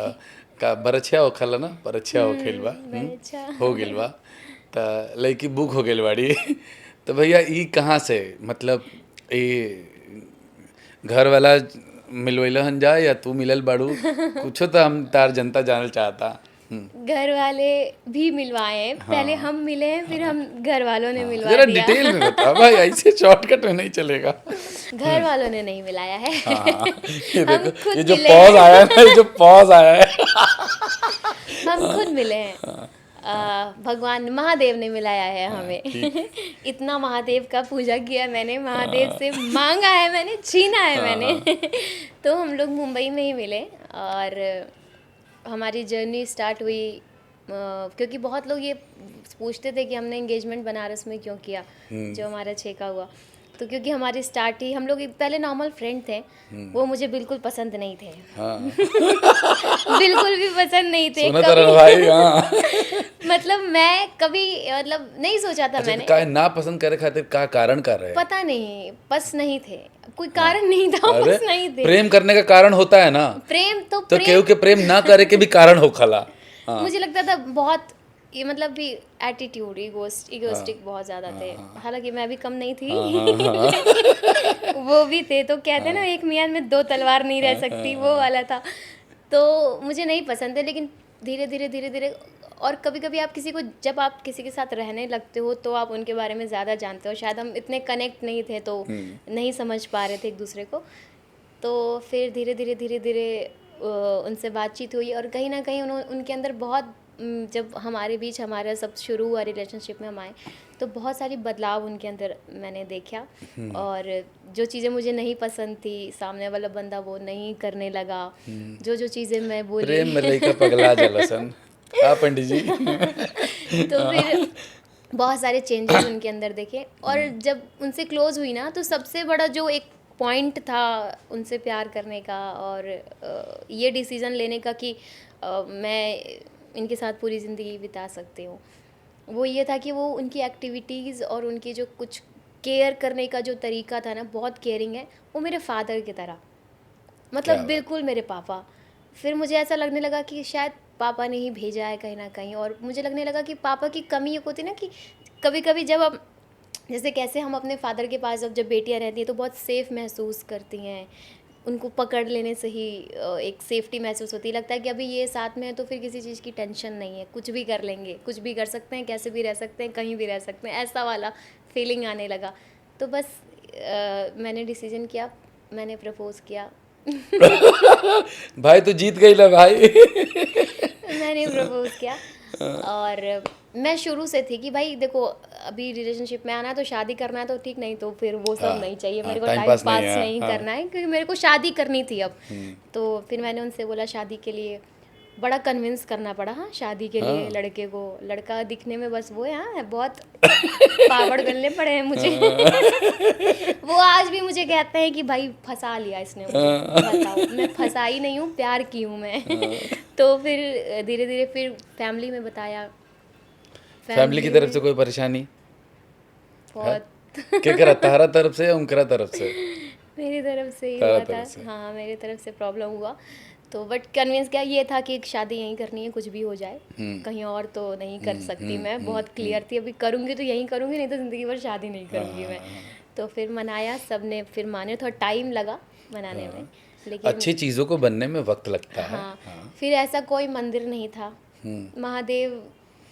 का बरछिया होखला ना, बरछिया होखिल बा। बरछा। हो गइल बा। त लड़की बुक हो गइल बाड़ी। तो भैया ई कहाँ से, मतलब ये घर वाला मिलवैलहन जा या तू मिलल बाड़ू? कुछो तो हम तार जनता जानल चाहता। घर वाले भी मिलवाए हैं, पहले हम मिले हैं, फिर हम घर वालों ने मिलवा जरा दिया। डिटेल में बता भाई, ऐसे शॉर्टकट में नहीं चलेगा। घर वालों ने नहीं मिलाया है। हाँ, ये हम देखो, खुद ये जो मिले पॉज हैं। आया है ना, ये जो पॉज आया है। हम खुद मिले हैं। भगवान महादेव ने मिलाया है हमें। इतना महादेव का पूजा किया मैंने, महादेव से मांगा है मैंने, छीना है मैंने। तो हम लोग मुंबई में ही मिले और हमारी जर्नी स्टार्ट हुई क्योंकि बहुत लोग ये पूछते थे कि हमने एंगेजमेंट बनारस में क्यों किया, जो हमारा छेका हुआ। तो क्योंकि हमारी स्टार्ट ही, हम लोग पहले नॉर्मल फ्रेंड थे, वो मुझे बिल्कुल पसंद नहीं थे। हाँ। बिल्कुल भी पसंद नहीं थे सुना तो भाई। हाँ। मतलब मैं कभी मतलब नहीं सोचा था अच्छा, मैंने। का ना पसंद करे खातिर का कारण कर रहे? पता नहीं, बस नहीं थे, कोई कारण नहीं था, अरे बस नहीं थे। प्रेम करने का कारण होता है ना, प्रेम तो तो केहू के प्रेम ना करे के भी कारण होखला। हाँ। मुझे लगता था बहुत, ये मतलब भी एटीट्यूड, इगोस्टिक बहुत ज़्यादा थे। हालांकि मैं भी कम नहीं थी। वो भी थे, तो कहते हैं ना एक मियान में दो तलवार नहीं रह सकती, वो वाला था। तो मुझे नहीं पसंद थे, लेकिन धीरे धीरे धीरे धीरे, और कभी कभी आप किसी को, जब आप किसी के साथ रहने लगते हो तो आप उनके बारे में ज़्यादा जानते हो। शायद हम इतने कनेक्ट नहीं थे तो नहीं समझ पा रहे थे एक दूसरे को। तो फिर धीरे धीरे धीरे धीरे उनसे बातचीत हुई, और कहीं ना कहीं उनके अंदर बहुत, जब हमारे बीच हमारा सब शुरू हुआ रिलेशनशिप में हम आए, तो बहुत सारी बदलाव उनके अंदर मैंने देखा। और जो चीज़ें मुझे नहीं पसंद थी, सामने वाला बंदा वो नहीं करने लगा। जो चीज़ें मैं बोली, प्रेम में लइका पगला जलसन। हाँ पंडित जी। तो फिर बहुत सारे चेंजेस उनके अंदर देखे। और जब उनसे क्लोज हुई ना, तो सबसे बड़ा जो एक पॉइंट था उनसे प्यार करने का और ये डिसीज़न लेने का कि मैं इनके साथ पूरी ज़िंदगी बिता सकती हूँ, वो ये था कि वो उनकी एक्टिविटीज़ और उनकी जो कुछ केयर करने का जो तरीका था ना, बहुत केयरिंग है। वो मेरे फादर की तरह, मतलब बिल्कुल मेरे पापा। फिर मुझे ऐसा लगने लगा कि शायद पापा ने ही भेजा है कहीं ना कहीं। और मुझे लगने लगा कि पापा की कमी ये होती ना कि कभी कभी जब आप, जैसे कैसे हम अपने फादर के पास जब बेटियां रहती हैं तो बहुत सेफ़ महसूस करती हैं, उनको पकड़ लेने से ही एक सेफ्टी महसूस होती है। लगता है कि अभी ये साथ में है तो फिर किसी चीज़ की टेंशन नहीं है, कुछ भी कर लेंगे, कुछ भी कर सकते हैं, कैसे भी रह सकते हैं, कहीं भी रह सकते हैं, ऐसा वाला फीलिंग आने लगा। तो बस मैंने डिसीजन किया, मैंने प्रपोज़ किया। भाई तू जीत गई ना भाई। मैंने प्रपोज़ किया और मैं शुरू से थी कि भाई देखो अभी रिलेशनशिप में आना है तो शादी करना है तो ठीक, नहीं तो फिर वो सब नहीं चाहिए मेरे को, टाइम पास नहीं करना है, क्योंकि मेरे को शादी करनी थी अब। तो फिर मैंने उनसे बोला शादी के लिए, बड़ा कन्विंस करना पड़ा। हाँ, शादी के लिए लड़के को, लड़का दिखने में बस वो है, हाँ बहुत पापड़ बेलने पड़े हैं मुझे। वो आज भी मुझे कहते हैं कि भाई फंसा लिया इसने मुझे। बताओ, मैं फंसाई नहीं हूँ, प्यार की हूँ मैं। तो फिर धीरे धीरे फिर फैमिली में बताया। फैमिली की तरफ से कोई परेशानी? बहुत क्या करा, तारा तरफ से या उनकरा तरफ से? मेरी तरफ से ही हुआ था। हाँ, मेरी तरफ से प्रॉब्लम हुआ। तो बट कन्विंस क्या ये था कि शादी यहीं करनी है, कुछ भी हो जाए, कहीं और तो नहीं कर सकती मैं। बहुत क्लियर थी, अभी करूँगी तो यहीं करूँगी, नहीं तो ज़िंदगी भर शादी नहीं करूँगी मैं। तो फिर मनाया, सब ने फिर माने, थोड़ा टाइम लगा मनाने में, लेकिन अच्छी चीज़ों को बनने में वक्त लगता है। हाँ। फिर ऐसा कोई मंदिर नहीं था, महादेव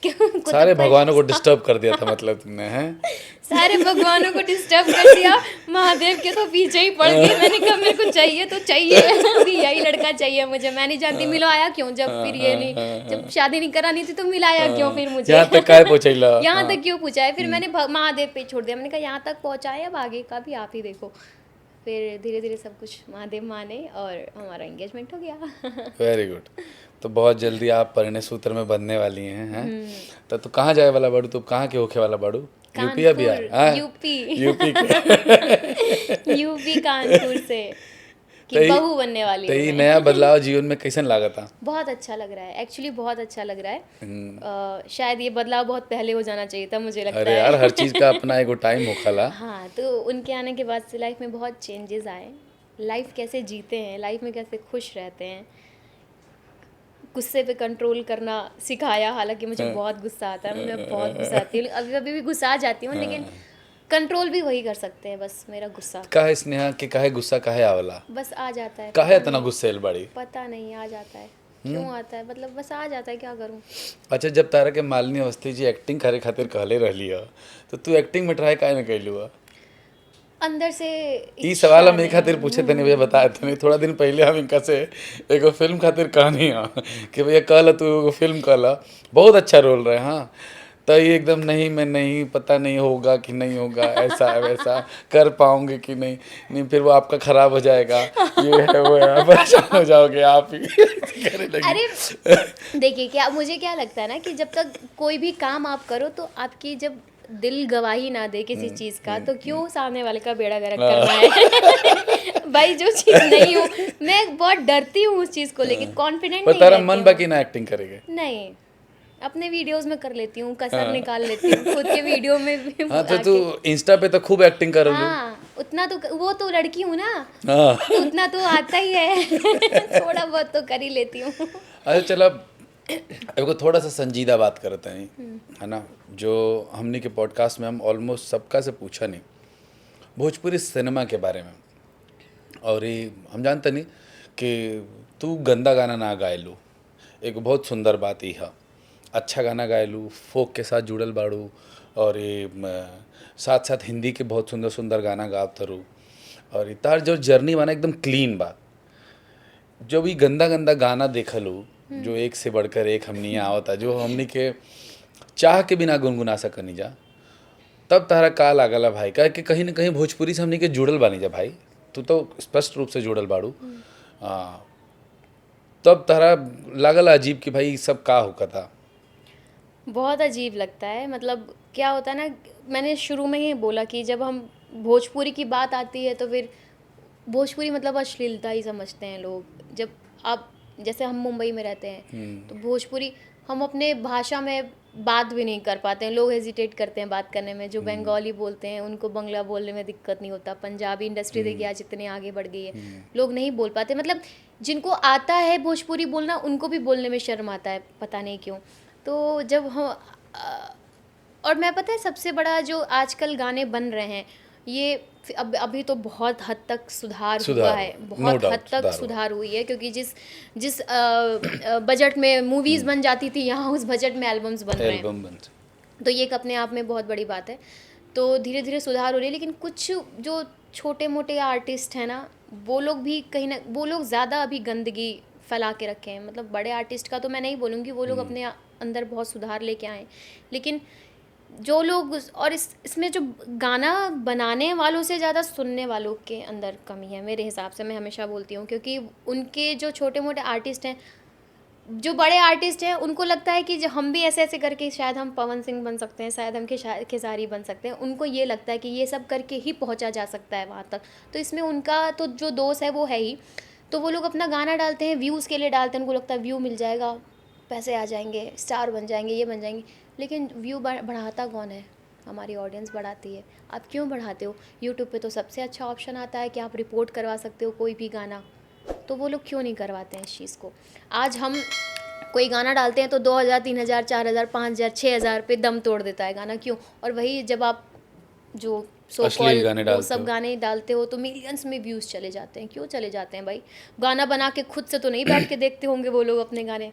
को सारे तो भगवानों को डिस्टर्ब कर दिया था मतलब तुमने, हैं? सारे भगवानों को डिस्टर्ब कर दिया, महादेव के तो पीछे ही पड़ गई। मैंने कहा मेरे को चाहिए तो चाहिए, अभी यही लड़का चाहिए मुझे। मैं नहीं जानती मिलाया क्यों, जब फिर ये नहीं, जब शादी नहीं करानी थी तो मिलाया क्यों फिर मुझे? यहाँ तक काय पहुँचैला? यहाँ तक क्यों पूछा है? फिर मैंने महादेव पे छोड़ दिया। मैंने कहा यहाँ तक पहुँचाए, अब आगे का भी आप ही देखो। फिर धीरे धीरे सब कुछ महादेव माने और हमारा एंगेजमेंट हो गया। Very good. तो बहुत जल्दी आप परिणय सूत्र में बंधने वाली हैं? तो कहाँ जाए वाला बाड़ू? तो कहाँ के होखे वाला बाड़ू? यूपी या बिहार? यूपी के। यूपी कानपुर से कि बहू बनने वाली तो हूँ ये मैं। नया बदलाव जीवन में कैसन लागत था? बहुत अच्छा लग रहा है, एक्चुअली बहुत अच्छा लग रहा है। शायद ये बदलाव बहुत पहले हो जाना चाहिए था, मुझे लगता है। अरे यार, हर चीज़ का अपना एगो टाइम होखला। हाँ, तो उनके आने के बाद से लाइफ में बहुत चेंजेस आए। लाइफ कैसे जीते हैं, लाइफ में कैसे खुश रहते हैं, गुस्से पे कंट्रोल करना सिखाया। हालांकि मुझे बहुत गुस्सा आता है, मैं बहुत गुस्साती हूँ, अभी भी गुस्सा आ जाती हूँ, लेकिन कंट्रोल भी वही कर सकते हैं, बस मेरा गुस्सा। काहे स्नेहा के काहे गुस्सा काहे आवला? बस आ जाता है। काहे इतना गुस्सेल बड़ी? पता नहीं, आ जाता है, क्यों आता है, मतलब बस आ जाता है, क्या करूँ। अच्छा, जब तारा के मालिनी अवस्थी जी एक्टिंग करे खातिर कहले रहली है, तो तू एक्टिंग में ट्राई काहे न कैलू है? अंदर से ई सवाल हम एक खातिर पूछे तनी भैया, बताए तनी थोड़ा दिन पहले हम इनका से एगो फिल्म खातिर कहानी है कि भैया कहला तू एगो फिल्म कहला, बहुत अच्छा रोल रहे। हाँ, तो ये एकदम नहीं, मैं नहीं, पता नहीं होगा कि नहीं होगा, ऐसा है वैसा, कर पाऊंगी कि नहीं, नहीं फिर वो आपका खराब हो जाएगा, ये है वो है, परेशान हो जाओगे आप ही। करने लगी। अरे देखिए, क्या मुझे क्या लगता है ना कि जब तक कोई भी काम आप करो तो आपकी जब दिल गवाही ना दे किसी चीज का, तो क्यों सामने वाले का बेड़ा गर्क करना है। भाई जो चीज नहीं हो, मैं बहुत डरती हूँ उस चीज को लेके, कॉन्फिडेंट नहीं तारा रहती मन हूँ। बाकी ना एक्टिंग करेंगे? नहीं, अपने वीडियोस में कर लेती हूँ, कसर निकाल लेती हूँ खुद के वीडियो में भी। हाँ, तो तू इंस्टा पे तो खूब एक्टिंग कर रही। हाँ, उतना तो, वो तो लड़की हूँ ना, हाँ, तो उतना तो आता ही है। थोड़ा बहुत तो कर ही लेती हूँ। अच्छा चल, अब एगो थोड़ा सा संजीदा बात करते हैं, है ना, जो हमने के पॉडकास्ट में हम ऑलमोस्ट सबका से पूछा नहीं, भोजपुरी सिनेमा के बारे में। और ये हम जानते नहीं कि तू गंदा गाना ना गायलू, एक बहुत सुंदर बात ही है, अच्छा गाना गायलू, फोक के साथ जुड़ल बाड़ू, और ये साथ साथ हिंदी के बहुत सुंदर सुंदर गाना गाव थरू, और तार जो जर्नी बना एकदम क्लीन बात। जब ये गंदा गंदा गाना देखलू, जो एक से बढ़कर एक हमनी आवता, जो हमनी के चाह के बिना गुनगुना सकनी जा, तब तारा का लागला भाई का कि कहीं ना कहीं भोजपुरी से हमनी के जुड़ल बानी जा भाई, तू तो स्पष्ट रूप से जुड़ल बाड़ू। तब तारा लागल अजीब कि भाई सब का होका था? बहुत अजीब लगता है, मतलब क्या होता है ना, मैंने शुरू में ही बोला कि जब हम भोजपुरी की बात आती है तो फिर भोजपुरी मतलब अश्लीलता ही समझते हैं लोग। जब आप, जैसे हम मुंबई में रहते हैं तो भोजपुरी हम अपने भाषा में बात भी नहीं कर पाते हैं, लोग हेजिटेट करते हैं बात करने में। जो बंगाली बोलते हैं उनको बंगला बोलने में दिक्कत नहीं होता, पंजाबी इंडस्ट्री देखिए आज इतनी आगे बढ़ गई है, लोग नहीं बोल पाते। मतलब जिनको आता है भोजपुरी बोलना, उनको भी बोलने में शर्म आता है, पता नहीं क्यों। तो जब हम और मैं, पता है सबसे बड़ा जो आजकल गाने बन रहे हैं, ये अभी तो बहुत हद तक सुधार हुआ है, बहुत हद तक सुधार हुई है, क्योंकि जिस बजट में मूवीज़ बन जाती थी, यहाँ उस बजट में एल्बम्स बन रहे हैं, तो ये एक अपने आप में बहुत बड़ी बात है। तो धीरे धीरे सुधार हो रही है, लेकिन कुछ जो छोटे मोटे आर्टिस्ट हैं ना, वो लोग भी कहीं ना, वो लोग ज़्यादा अभी गंदगी फैला के रखे हैं। मतलब बड़े आर्टिस्ट का तो मैं नहीं बोलूँगी, वो लोग अपने अंदर बहुत सुधार लेके आए। लेकिन जो लोग और इसमें जो गाना बनाने वालों से ज़्यादा सुनने वालों के अंदर कमी है मेरे हिसाब से, मैं हमेशा बोलती हूँ। क्योंकि उनके जो छोटे मोटे आर्टिस्ट हैं, जो बड़े आर्टिस्ट हैं, उनको लगता है कि जो हम भी ऐसे ऐसे करके शायद हम पवन सिंह बन सकते हैं, शायद हम खेसारी बन सकते हैं। उनको ये लगता है कि ये सब करके ही पहुंचा जा सकता है वहाँ तक। तो इसमें उनका तो जो दोष है वो है ही। तो वो लोग अपना गाना डालते हैं, व्यूज़ के लिए डालते हैं, उनको लगता है व्यू मिल जाएगा, पैसे आ जाएंगे, स्टार बन जाएंगे, ये बन जाएंगे। लेकिन व्यू बढ़ाता कौन है? हमारी ऑडियंस बढ़ाती है। आप क्यों बढ़ाते हो? यूट्यूब पे तो सबसे अच्छा ऑप्शन आता है कि आप रिपोर्ट करवा सकते हो कोई भी गाना। तो वो लोग क्यों नहीं करवाते हैं इस चीज़ को? आज हम कोई गाना डालते हैं तो 2000, 3000, 4000, 5000, 6000 पे दम तोड़ देता है गाना। क्यों? और वही जब आप जो सो अश्लील गाने वो डालते सब हो। गाने डालते हो तो मिलियंस में व्यूज़ चले जाते हैं। क्यों चले जाते हैं भाई? गाना बना के खुद से तो नहीं बैठ के देखते होंगे वो लोग अपने गाने।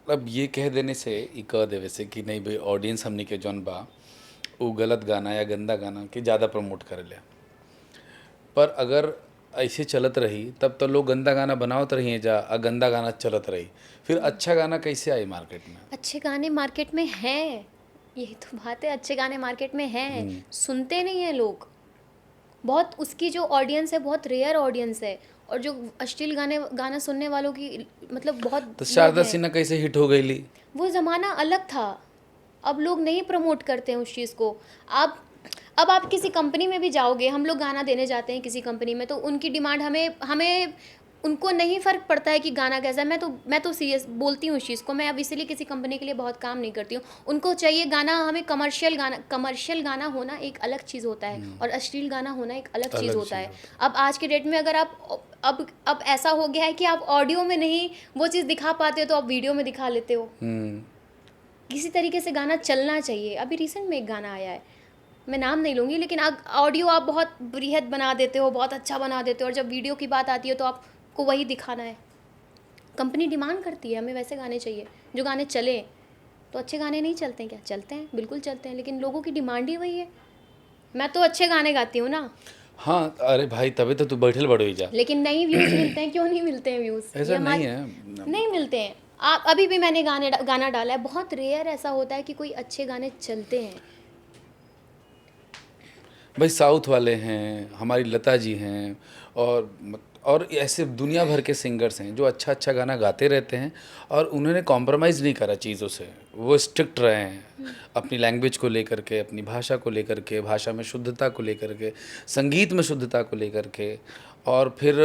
अब ये कह देने से ई कह देवे से कि नहीं भाई ऑडियंस हमनी के जौन बा वो गलत गाना या गंदा गाना के ज़्यादा प्रमोट करेले। पर अगर ऐसे चलत रही तब तो लोग गंदा गाना बनावत रही हैं, जा गंदा गाना चलत रही, फिर अच्छा गाना कैसे आई मार्केट में? अच्छे गाने मार्केट में हैं, यही तो बात है। अच्छे गाने मार्केट में हैं, सुनते नहीं हैं लोग। बहुत उसकी जो ऑडियंस है बहुत रेयर ऑडियंस है। और जो अश्लील गाना सुनने वालों की मतलब बहुत तो लोग शारदा हैं। सिन्हा कैसे हिट हो गई ली? वो ज़माना अलग था। अब लोग नहीं प्रमोट करते हैं उस चीज़ को। अब आप किसी कंपनी में भी जाओगे, हम लोग गाना देने जाते हैं किसी कंपनी में, तो उनकी डिमांड हमें उनको नहीं फ़र्क पड़ता है कि गाना कैसा है। मैं तो सीरियस बोलती हूँ इस चीज़ को। मैं अब इसीलिए किसी कंपनी के लिए बहुत काम नहीं करती हूँ। उनको चाहिए गाना, हमें कमर्शियल गाना होना एक अलग चीज़ होता है और अश्लील गाना होना एक अलग चीज़ अलग होता चीज़ है। अब आज के डेट में अगर आप अब ऐसा हो गया है कि आप ऑडियो में नहीं वो चीज़ दिखा पाते हो तो आप वीडियो में दिखा लेते हो। किसी तरीके से गाना चलना चाहिए। अभी रिसेंट में एक गाना आया है, मैं नाम नहीं लूँगी, लेकिन ऑडियो आप बहुत बृहद बना देते हो, बहुत अच्छा बना देते हो, और जब वीडियो की बात आती है तो आपको वही दिखाना है। कंपनी डिमांड करती है हमें वैसे गाने चाहिए जो गाने चले। तो अच्छे गाने नहीं चलते हैं क्या? चलते हैं, बिल्कुल चलते हैं, लेकिन लोगों की डिमांड ही वही है। मैं तो अच्छे गाने गाती हूँ ना, हाँ अरे भाई तभी तो तू बैठल बड़ो ही जा। लेकिन नहीं व्यूज़ मिलते हैं। क्यों नहीं मिलते हैं व्यूज़? ऐसा नहीं है। नहीं मिलते हैं। आप अभी भी मैंने गाना डाला है, बहुत रेयर ऐसा होता है कि कोई अच्छे गाने चलते हैं। भाई साउथ वाले हैं, हमारी लता जी हैं, और ऐसे दुनिया भर के सिंगर्स हैं जो अच्छा अच्छा गाना गाते रहते हैं और उन्होंने कॉम्प्रोमाइज़ नहीं करा चीज़ों से। वो स्ट्रिक्ट रहे हैं अपनी लैंग्वेज को लेकर के, अपनी भाषा को लेकर के, भाषा में शुद्धता को लेकर के, संगीत में शुद्धता को लेकर के। और फिर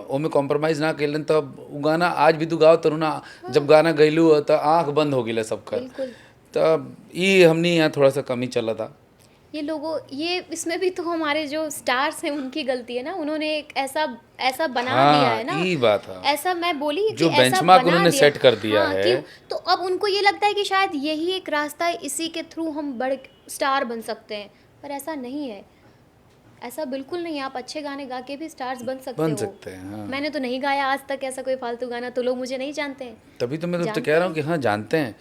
ओमे कॉम्प्रोमाइज़ ना कैलन तब वो गाना आज भी तू गाओ तरू ना, जब गाना गैलू तो आँख बंद हो गई सबका। बिल्कुल। तब ये हमने यहाँ थोड़ा सा कमी चला था। ये इसमें भी तो हमारे जो स्टार्स हैं उनकी गलती है ना। उन्होंने एक ऐसा बना दिया है ना। ये बात है। ऐसा मैं बोली कि जो ऐसा बेंचमार्क बना उन्होंने दिया। सेट कर दिया हाँ, है। कि तो अब उनको ये लगता है कि शायद यही एक रास्ता है, इसी के थ्रू हम बड़े स्टार बन सकते हैं। पर ऐसा नहीं है, ऐसा बिल्कुल नहीं है। आप अच्छे गाने गा के भी स्टार्स बन सकते हैं। हाँ। मैंने तो नहीं गाया आज तक ऐसा कोई फालतू गाना, तो लोग मुझे नहीं जानते हैं। तभी तो मैं तो जानते कह रहा हूँ कि हाँ जानते हैं।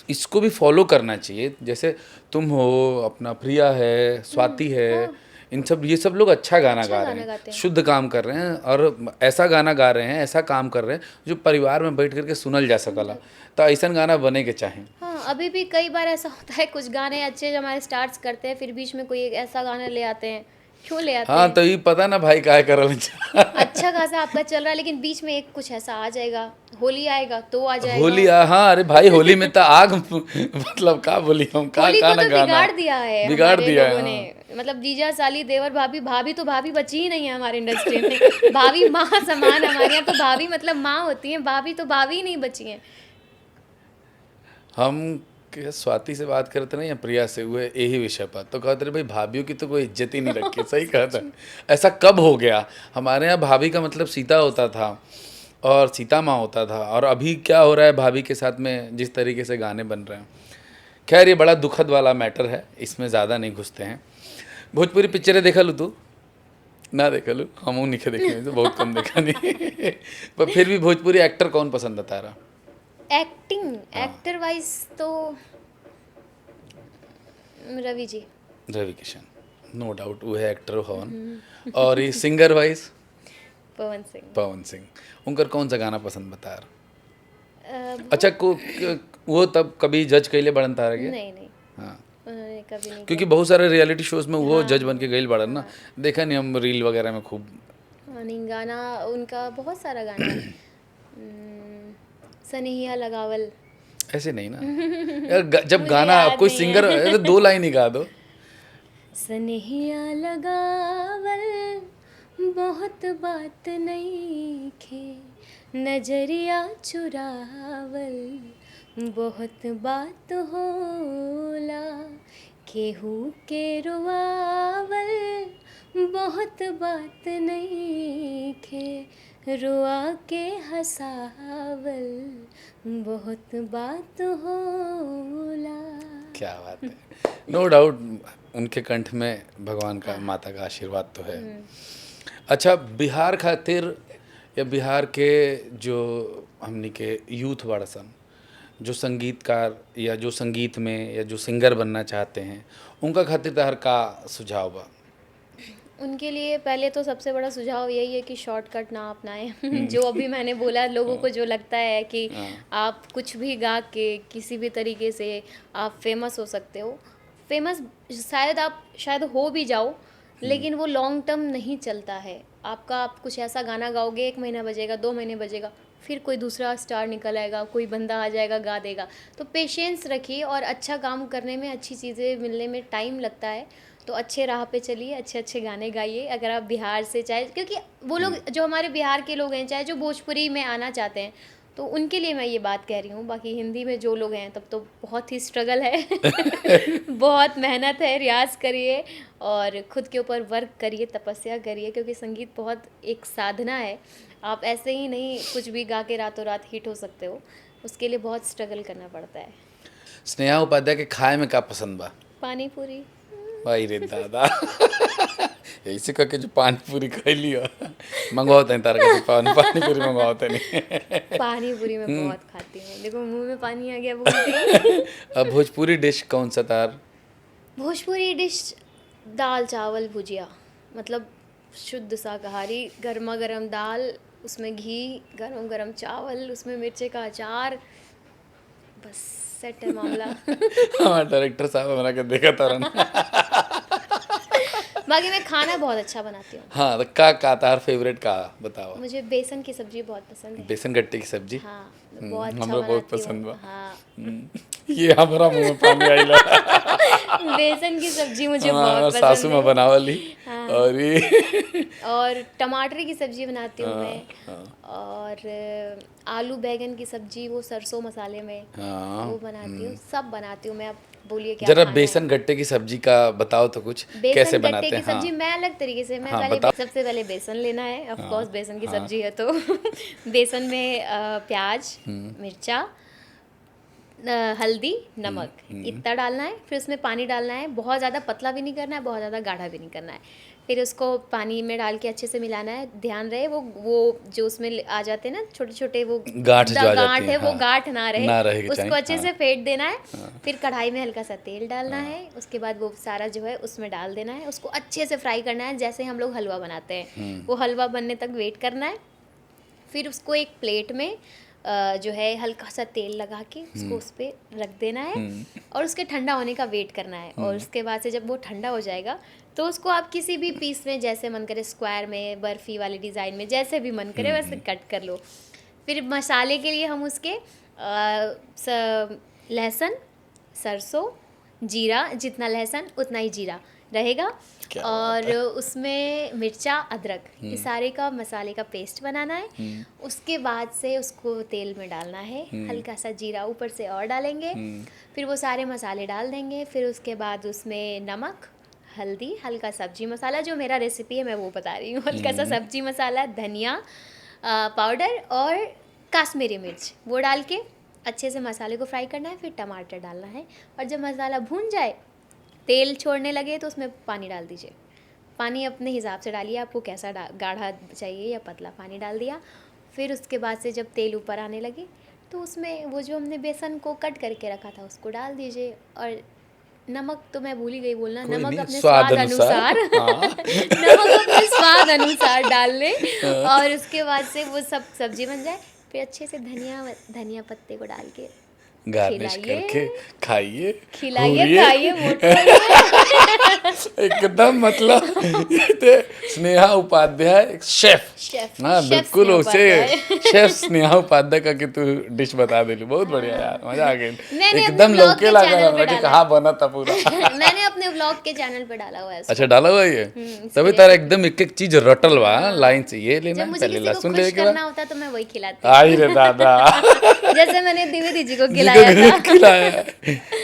इसको भी फॉलो करना चाहिए। जैसे तुम हो, अपना प्रिया है, स्वाति है, ये सब लोग अच्छा गाना गा रहे हैं, शुद्ध काम कर रहे हैं और ऐसा गाना गा रहे हैं, ऐसा काम कर रहे हैं जो परिवार में बैठ करके सुनल जा सकला। तो ऐसा गाना बने के चाहें। हाँ, अभी भी कई बार ऐसा होता है, कुछ गाने अच्छे जो हमारे स्टार्ट्स करते हैं, फिर बीच में कोई एक ऐसा गाना ले आते हैं। क्यों ले आते हैं? हाँ तो ये पता ना भाई क्या करल। अच्छा खासा आपका चल रहा है, लेकिन बीच में एक कुछ ऐसा आ जाएगा, होली आएगा तो आ जाएगा। होली हाँ अरे भाई होली में तो आग मतलब का बोली हम का होली को गाना तो गाना बिगाड़ दिया है बिगाड़ हमारे दिया लोगों है। ने। मतलब जीजा साली देवर भाभी, भाभी तो भाभी बची ही नहीं है हमारे इंडस्ट्री में। भाभी माँ समान, हमारे यहाँ तो भाभी मतलब माँ होती है, भाभी तो भाभी ही नहीं बची हैं। हम स्वाति से बात करते ना या प्रिया से, हुए यही विषय पर तो कहते रहे भाई भाभीियों की तो कोई इज्जत ही नहीं रखी। सही कहता है। ऐसा कब हो गया? हमारे यहाँ भाभी का मतलब सीता होता था और सीता माँ होता था, और अभी क्या हो रहा है भाभी के साथ में जिस तरीके से गाने बन रहे हैं। खैर ये बड़ा दुखद वाला मैटर है, इसमें ज़्यादा नहीं घुसते हैं। भोजपुरी पिक्चरें देखा लू तू? ना देखा लू, हम नहीं देखे तो बहुत कम देखा नहीं। पर फिर भी भोजपुरी एक्टर कौन पसंद है तारा? एक्टर वाइज तो रवि जी, रवि किशन, नो डाउट वो है एक्टर हवन। और ये सिंगर वाइज पवन सिंह। उनकर कौन सा गाना पसंद बता रहा? अच्छा वो तब कभी जज कैले बड़न तारा के? नहीं नहीं, हाँ, उन्होंने कभी नहीं क्योंकि बहुत सारे रियलिटी शोज में वो हाँ, जज बन के गई बड़न ना, देखा नहीं हम रील वगैरह में खूब। किया। नहीं, गाना उनका बहुत सारा गाना है। सनहिया लगावल। ऐसे नहीं ना यार, जब मुझे गाना याद कोई नहीं सिंगर है। तो 2 लाइन ही गा दो। सनहिया लगावल बहुत बात नहीं खे, नजरिया चुरावल बहुत बात होला, केहू के रुआवल बहुत बात नहीं खे, रुआ के हंसावल बहुत बात होला। क्या बात है, नो डाउट उनके कंठ में भगवान का, माता का आशीर्वाद तो है। अच्छा, बिहार खातिर या बिहार के जो हमनी के यूथ बड़ा सन, जो संगीतकार या जो संगीत में या जो सिंगर बनना चाहते हैं, उनका खातिर तहर का सुझाव बा? उनके लिए पहले तो सबसे बड़ा सुझाव यही है कि शॉर्टकट ना अपनाएं। जो अभी मैंने बोला, लोगों को जो लगता है कि आप कुछ भी गा के किसी भी तरीके से आप फेमस हो सकते हो, फेमस शायद हो भी जाओ, लेकिन वो लॉन्ग टर्म नहीं चलता है आपका। आप कुछ ऐसा गाना गाओगे, 1 महीना बजेगा, 2 महीने बजेगा, फिर कोई दूसरा स्टार निकल आएगा, कोई बंदा आ जाएगा गा देगा। तो पेशेंस रखिए, और अच्छा काम करने में, अच्छी चीज़ें मिलने में टाइम लगता है। तो अच्छे राह पे चलिए, अच्छे अच्छे गाने गाइए। अगर आप बिहार से, चाहे क्योंकि वो लोग जो हमारे बिहार के लोग हैं, चाहे जो भोजपुरी में आना चाहते हैं, तो उनके लिए मैं ये बात कह रही हूँ। बाकी हिंदी में जो लोग हैं, तब तो बहुत ही स्ट्रगल है। बहुत मेहनत है, रियाज करिए और खुद के ऊपर वर्क करिए, तपस्या करिए, क्योंकि संगीत बहुत एक साधना है। आप ऐसे ही नहीं कुछ भी गा के रातों रात हिट हो सकते हो, उसके लिए बहुत स्ट्रगल करना पड़ता है। स्नेहा उपाध्याय के खाए में का पसंद बा? पानी पूरी। भाई रे दादा, ऐसे करके जो पानी पूरी खैली हो, मंगवाते हैं तारा के पानी पूरी मंगवाते नहीं। पानी पूरी मैं बहुत खाती हूँ, देखो मुंह में पानी आ गया बोलते। अब भोजपुरी डिश कौन सा तार? भोजपुरी डिश दाल चावल भुजिया, मतलब शुद्ध शाकाहारी, गर्मा गर्म दाल, उसमें घी, गरम गरम चावल, उसमें मिर्चे का अचार, बस सेट है मामला। हमारे डायरेक्टर साहब हमारा के देखा तारा ना। बाकी मैं खाना बहुत अच्छा बनाती हूँ। हाँ, तो का तार फेवरेट का बताओ? मुझे बेसन की सब्जी बहुत पसंद है। बेसन गट्टे की सब्जी? हाँ, मैं बहुत अच्छा हमरा बहुत बनाती पसंद हूँ। बा। हाँ, ये हमारा मुंह में पानी आइला। बेसन की सब्जी मुझे हमारा बहुत सासू पसंद में है। बनावली। हाँ। और ये और टमाटर की सब्जी बनाती हूँ मैं, और आलू बैगन की सब्जी, वो सरसों मसाले में, हाँ, वो बनाती हूँ। सब बनाती हूँ मैं। अब बोलिए क्या जरा खाना बेसन है। गट्टे की सब्जी का बताओ तो कुछ, कैसे बेसन गट्टे बनाते की हैं? सब्जी हाँ, मैं अलग तरीके से, मैं हाँ, पहले बताओ। सबसे पहले बेसन लेना है। ऑफ कोर्स बेसन की सब्जी है तो बेसन में प्याज, मिर्चा, हल्दी, नमक इतना डालना है। फिर उसमें पानी डालना है, बहुत ज़्यादा पतला भी नहीं करना है, बहुत ज़्यादा गाढ़ा भी नहीं करना है। फिर उसको पानी में डाल के अच्छे से मिलाना है। ध्यान रहे वो जो उसमें आ जाते हैं ना छोटे छोटे, वो गांठ जो आ जाती गांठ हैं, है, वो हाँ, गांठ ना रहे, ना रहेगी उसको चाहिए, अच्छे हाँ। से फेंट देना है। फिर कढ़ाई में हल्का सा तेल डालना है, उसके बाद वो सारा जो है उसमें डाल देना है। उसको अच्छे से फ्राई करना है, जैसे हम लोग हलवा बनाते हैं, वो हलवा बनने तक वेट करना है। फिर उसको एक प्लेट में जो है हल्का सा तेल लगा के उसको उस पर रख देना है, और उसके ठंडा होने का वेट करना है। और उसके बाद से जब वो ठंडा हो जाएगा, तो उसको आप किसी भी पीस में, जैसे मन करे स्क्वायर में, बर्फ़ी वाले डिज़ाइन में, जैसे भी मन करे वैसे कट कर लो। फिर मसाले के लिए हम उसके लहसुन, सरसों, जीरा, जितना लहसुन उतना ही जीरा रहेगा, और उसमें मिर्चा, अदरक, ये सारे का मसाले का पेस्ट बनाना है। उसके बाद से उसको तेल में डालना है, हल्का सा जीरा ऊपर से और डालेंगे। फिर वो सारे मसाले डाल देंगे। फिर उसके बाद उसमें नमक, हल्दी, हल्का सब्जी मसाला, जो मेरा रेसिपी है मैं वो बता रही हूँ, हल्का सा सब्जी मसाला, धनिया पाउडर और काश्मीरी मिर्च, वो डाल के अच्छे से मसाले को फ्राई करना है। फिर टमाटर डालना है, और जब मसाला भून जाए, तेल छोड़ने लगे, तो उसमें पानी डाल दीजिए। पानी अपने हिसाब से डालिए, आपको कैसा गाढ़ा चाहिए या पतला, पानी डाल दिया। फिर उसके बाद से जब तेल ऊपर आने लगे, तो उसमें वो जो हमने बेसन को कट करके रखा था उसको डाल दीजिए। और नमक तो मैं भूल ही गई बोलना, नमक अपने स्वाद अनुसार। नमक अपने स्वाद अनुसार डाल लें, और उसके बाद से वो सब सब्जी बन जाए, फिर अच्छे से धनिया धनिया पत्ते को डाल के गार्निश खिलाइए करके खाइए, खिलाइए घूरिए। खाइए मोटे होइए। एकदम मतलब ये थे स्नेहा उपाध्याय शेफ। शेफ हाँ शेफ बिल्कुल स्नेहा उसे उपाध्याय। शेफ स्नेहा उपाध्याय का कि तू डिश बता दिली, बहुत बढ़िया यार, मजा आ गई। मैंने अपने एकदम ब्लॉग लौके के लगा चैनल पे रहा कि डाला कहाँ बना था पूरा। मैंने अपने ब्लॉग के चैनल पे डाला हुआ है अच्छा उसको। डाला हुआ है ये, इसकी तभी तारा रेसिपी। एकदम एक एक चीज रटल बा लाइन से, ये लेना जब है मुझे पहले किसी को लहसुन खुश लेके करना बाद। होता है तो मैं वही खिलाती हूँ। आई रे दादा। जैसे मैंने द्विवेदी जी को जी को खिलाया था। खिलाया है।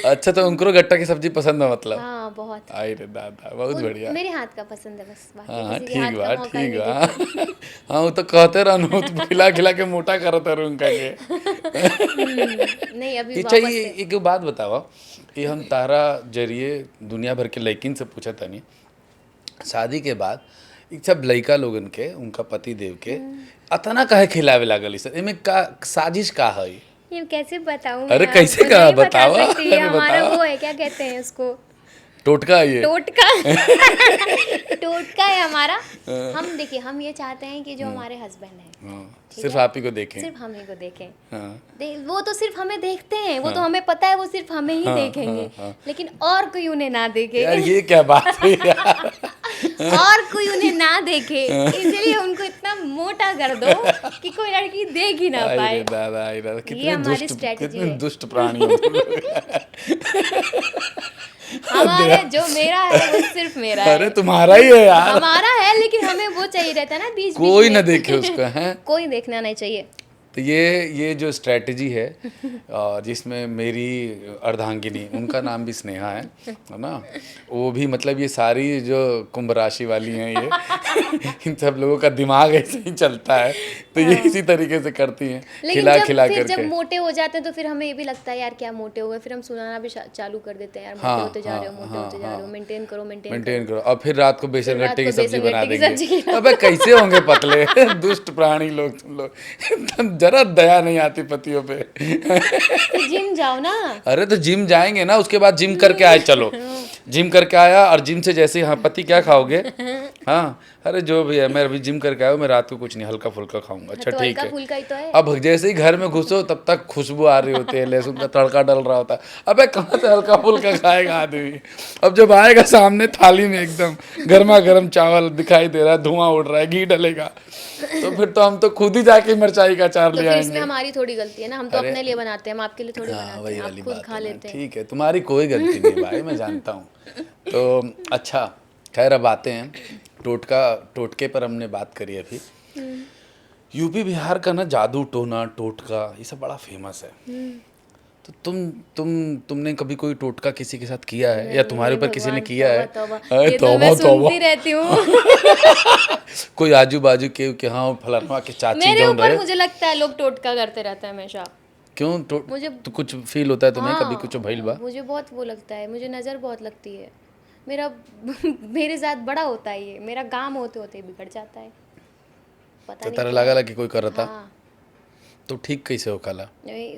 अच्छा तो उनको गट्टा की सब्जी पसंद है मतलब। हाँ बहुत। आई रे दादा बहुत बढ़िया। मेरे हाथ का पसंद है बस, बाकी हाँ किसी के हाथ ठीक का बा मौका ही ठीक नहीं देती। बा। हाँ वो तो कहते रहनु तो खिला खिला के मोटा करत रहूं उनका के। नहीं अभी अच्छा वापस ये से। एक बात बतावा कि हम तारा जरिए दुनिया भर के लड़किन से पूछा तनी शादी के बाद एक सब लड़का लोगन के उनका पति देव के अतना काहे खिलावे लागल इस एमे का साजिश का है? ये कैसे बताऊँ अरे मैं कैसे आपको, का नहीं बता बतावा? सकती। ये अरे हमारा बतावा। वो है, क्या कहते हैं उसको, टोटका है ये। टोटका। टोटका है हमारा। हम देखिए, हम ये चाहते हैं कि जो हमारे हस्बैंड हैं हाँ, ठीक सिर्फ है? आप ही को देखें। सिर्फ हम ही को देखें। हाँ वो तो सिर्फ हमें देखते हैं, वो तो हाँ। हमें पता है वो सिर्फ हमें ही हाँ, देखेंगे, हाँ, हाँ। लेकिन और कोई उन्हें ना देखे। यार ये क्या बात है यार। और कोई उन्हें ना देखे, इसलिए उनको इतना मोटा कर दो कि कोई लड़की देख ही ना आई रे पाए। दादा आई दादा ये कितने हमारी दुष्ट स्ट्रेटजी कितने है। दुष्ट प्राणी हो तुम लोग। हमारे जो मेरा है वो सिर्फ मेरा है। अरे तुम्हारा ही है यार। हमारा है, लेकिन हमें वो चाहिए रहता है ना बीच बीच कोई में। ना देखे उसको हैं। कोई देखना नहीं चाहिए। तो ये जो स्ट्रेटजी है और जिसमें मेरी अर्धांगिनी उनका नाम भी स्नेहा है ना, वो भी मतलब ये सारी जो कुंभ राशि वाली हैं ये इन सब लोगों का दिमाग ऐसे ही चलता है, तो ये इसी तरीके से करती हैं लेकिन खिला जब खिला फिर जब करके। मोटे हो जाते हैं तो फिर हमें ये भी लगता है यार क्या मोटे हो गए, फिर हम सुनाना भी चालू कर देते हैं, यार मोटे हाँ, होते जा रहे हो, हाँ, मोटे होते जा रहे हो, हाँ। मेंटेन करो मेंटेन मेंटेन करो। करो और फिर रात को बेसन फिर रात गट्टे की को सब्जी बेसन बना गट्टे की देंगे। सब्जी खिलाओ। अबे कैसे होंगे पतले। दुष्ट प्राणी लोग तुम लोग, एकदम जरा दया नहीं आती पतियों पे। तो जिम जाओ ना। अरे तो जिम जाएंगे ना, उसके बाद जिम करके आए, चलो जिम करके आया और जिम से जैसे हाँ पति क्या खाओगे? हाँ अरे जो भी है मैं अभी जिम करके आया हूँ, मैं रात को कुछ नहीं हल्का फुल्का खाऊंगा। अच्छा तो ठीक हल्का है। फुल्का ही तो है। अब जैसे ही घर में घुसो तब तक खुशबू आ रही होती है, लहसुन का तड़का डल रहा होता है। अबे कहाँ से हल्का फुल्का खाएगा आदमी? अब जब आएगा सामने थाली में एकदम गर्मा गर्म चावल दिखाई दे रहा है, धुआं उड़ रहा है, घी डलेगा, तो फिर तो हम तो खुद ही जाके मिर्चाई का अचार तो ले फिर इसमें आएंगे। हमारी थोड़ी गलती है ना, हम तो अरे, अपने लिए बनाते हैं, हम आपके लिए थोड़ी हाँ बनाते वही हैं, वाली आप खुद बात खा है ना। लेते हैं। ठीक है तुम्हारी कोई गलती नहीं भाई, मैं जानता हूँ। तो अच्छा खैर अब आते हैं टोटके पर हमने बात करी अभी। यूपी बिहार का ना जादू टोना टोटका ये सब बड़ा फेमस है। तो तुमने कभी कोई टोटका किसी के साथ किया है या तुम्हारे ऊपर किसी ने भगवान, किया है? तौबा, अरे ये तो मैं तौबा तौबा। सुनती रहती हूँ। कोई आजू बाजू के हाँ फलाना के चाची मेरे जौन ऊपर रहे। मुझे लगता है लोग टोटका करते रहते हैं हमेशा। क्यों मुझे तो कुछ फील होता है तुम्हें हाँ, कभी कुछ भइल बा? मुझे बहुत वो लगता है, मुझे नज़र बहुत लगती है मेरा। मेरे साथ बड़ा होता है ये, मेरा काम होते होते बिगड़ जाता है, पता तो नहीं तेरा क्या लगा है। कि कोई करता हाँ तो ठीक कैसे हो कला?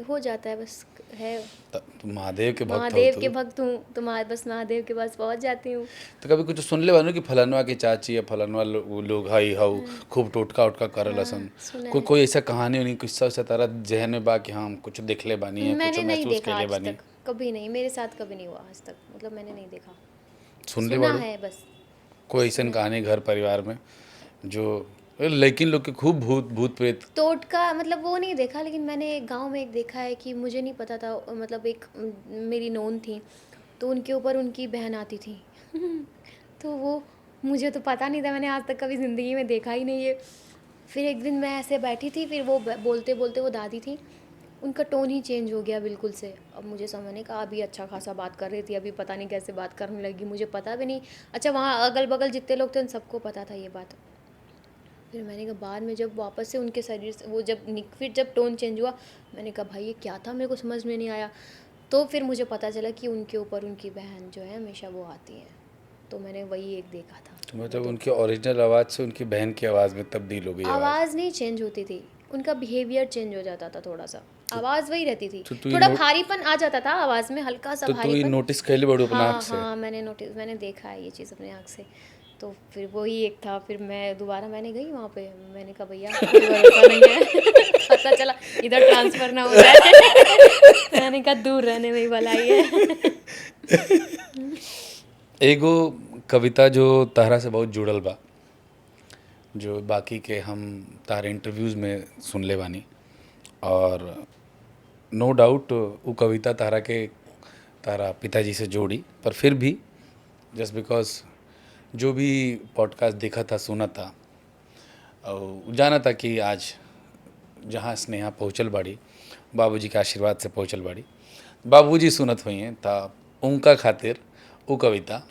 हो जाता है बस, है। तो महादेव के भक्त हो महादेव तू। के भक्त हूँ तो बस महादेव के पास पहुँच जाती हूँ। तो कभी कुछ सुन ले बानू कि फलानवा की चाची या फलानवा वो लोग हई हऊ खूब टोटका उटका कर लसन? सुना कोई है। कोई ऐसा कहानी उन्हीं किस्सा उस्सा तारा जहन में बा कि हाँ हम कुछ देखले बानी है, कुछ मैंने नहीं महसूस देखा कैले आज बानी? तक, कभी नहीं, मेरे साथ कभी नहीं हुआ आज तक, मतलब मैंने नहीं देखा, सुन ले सुना बाड़ू है बस। कोई ऐसा कहानी घर परिवार में जो लेकिन लोग के खूब भूत भूत प्रेत? टोटका मतलब वो नहीं देखा, लेकिन मैंने एक गांव में एक देखा है कि मुझे नहीं पता था, मतलब एक मेरी नोन थी तो उनके ऊपर उनकी बहन आती थी। तो वो मुझे तो पता नहीं था, मैंने आज तक कभी ज़िंदगी में देखा ही नहीं है। फिर एक दिन मैं ऐसे बैठी थी, फिर वो बोलते बोलते वो दादी थी, उनका टोन ही चेंज हो गया बिल्कुल से। अब मुझे समझने का, अभी अच्छा खासा बात कर रही थी, अभी पता नहीं कैसे बात करने लगी, मुझे पता भी नहीं। अच्छा वहाँ अगल बगल जितने लोग थे उन सबको पता था ये बात। फिर मैंने कहा बाद में जब वापस से उनके शरीर से वो फिर जब टोन चेंज हुआ, मैंने कहा भाई ये क्या था, मेरे को समझ में नहीं आया। तो फिर मुझे पता चला कि उनके ऊपर उनकी बहन जो है हमेशा वो आती है, तो मैंने वही एक देखा था। तो मतलब उनकी ओरिजिनल आवाज़ से उनकी बहन की आवाज़ में तब्दील हो गई आवाज़ नहीं चेंज होती थी, उनका बिहेवियर चेंज हो जाता था थोड़ा सा, आवाज़ वही रहती थी, तो तू थोड़ा भारीपन आ जाता था आवाज़ में, हल्का सा तो तू ये भारीपन। नोटिस कैले बड़ू अपना हाँ आँख से? हाँ मैंने देखा है ये चीज़ अपने आँख से तो फिर वही एक था। फिर मैं दोबारा मैंने गई वहाँ पे, मैंने कहा भैया कोई भरोसा नहीं है पता चला इधर ट्रांसफ़र ना हो जाए मैंने कहा दूर रहने में ही भलाई है। एगो कविता जो तहरा से बहुत जुड़ल बा, जो बाकी के हम तारे इंटरव्यूज़ में सुनले बानी, और नो डाउट वो कविता तारा के तारा पिताजी से जोड़ी, पर फिर भी जस्ट बिकॉज जो भी पॉडकास्ट देखा था, सुना था, और जाना था कि आज जहाँ स्नेहा पहुँचल बाड़ी बाबूजी के आशीर्वाद से पहुँचल बाड़ी, बाबूजी सुनत हुई हैं, ता उनका खातिर वो कविता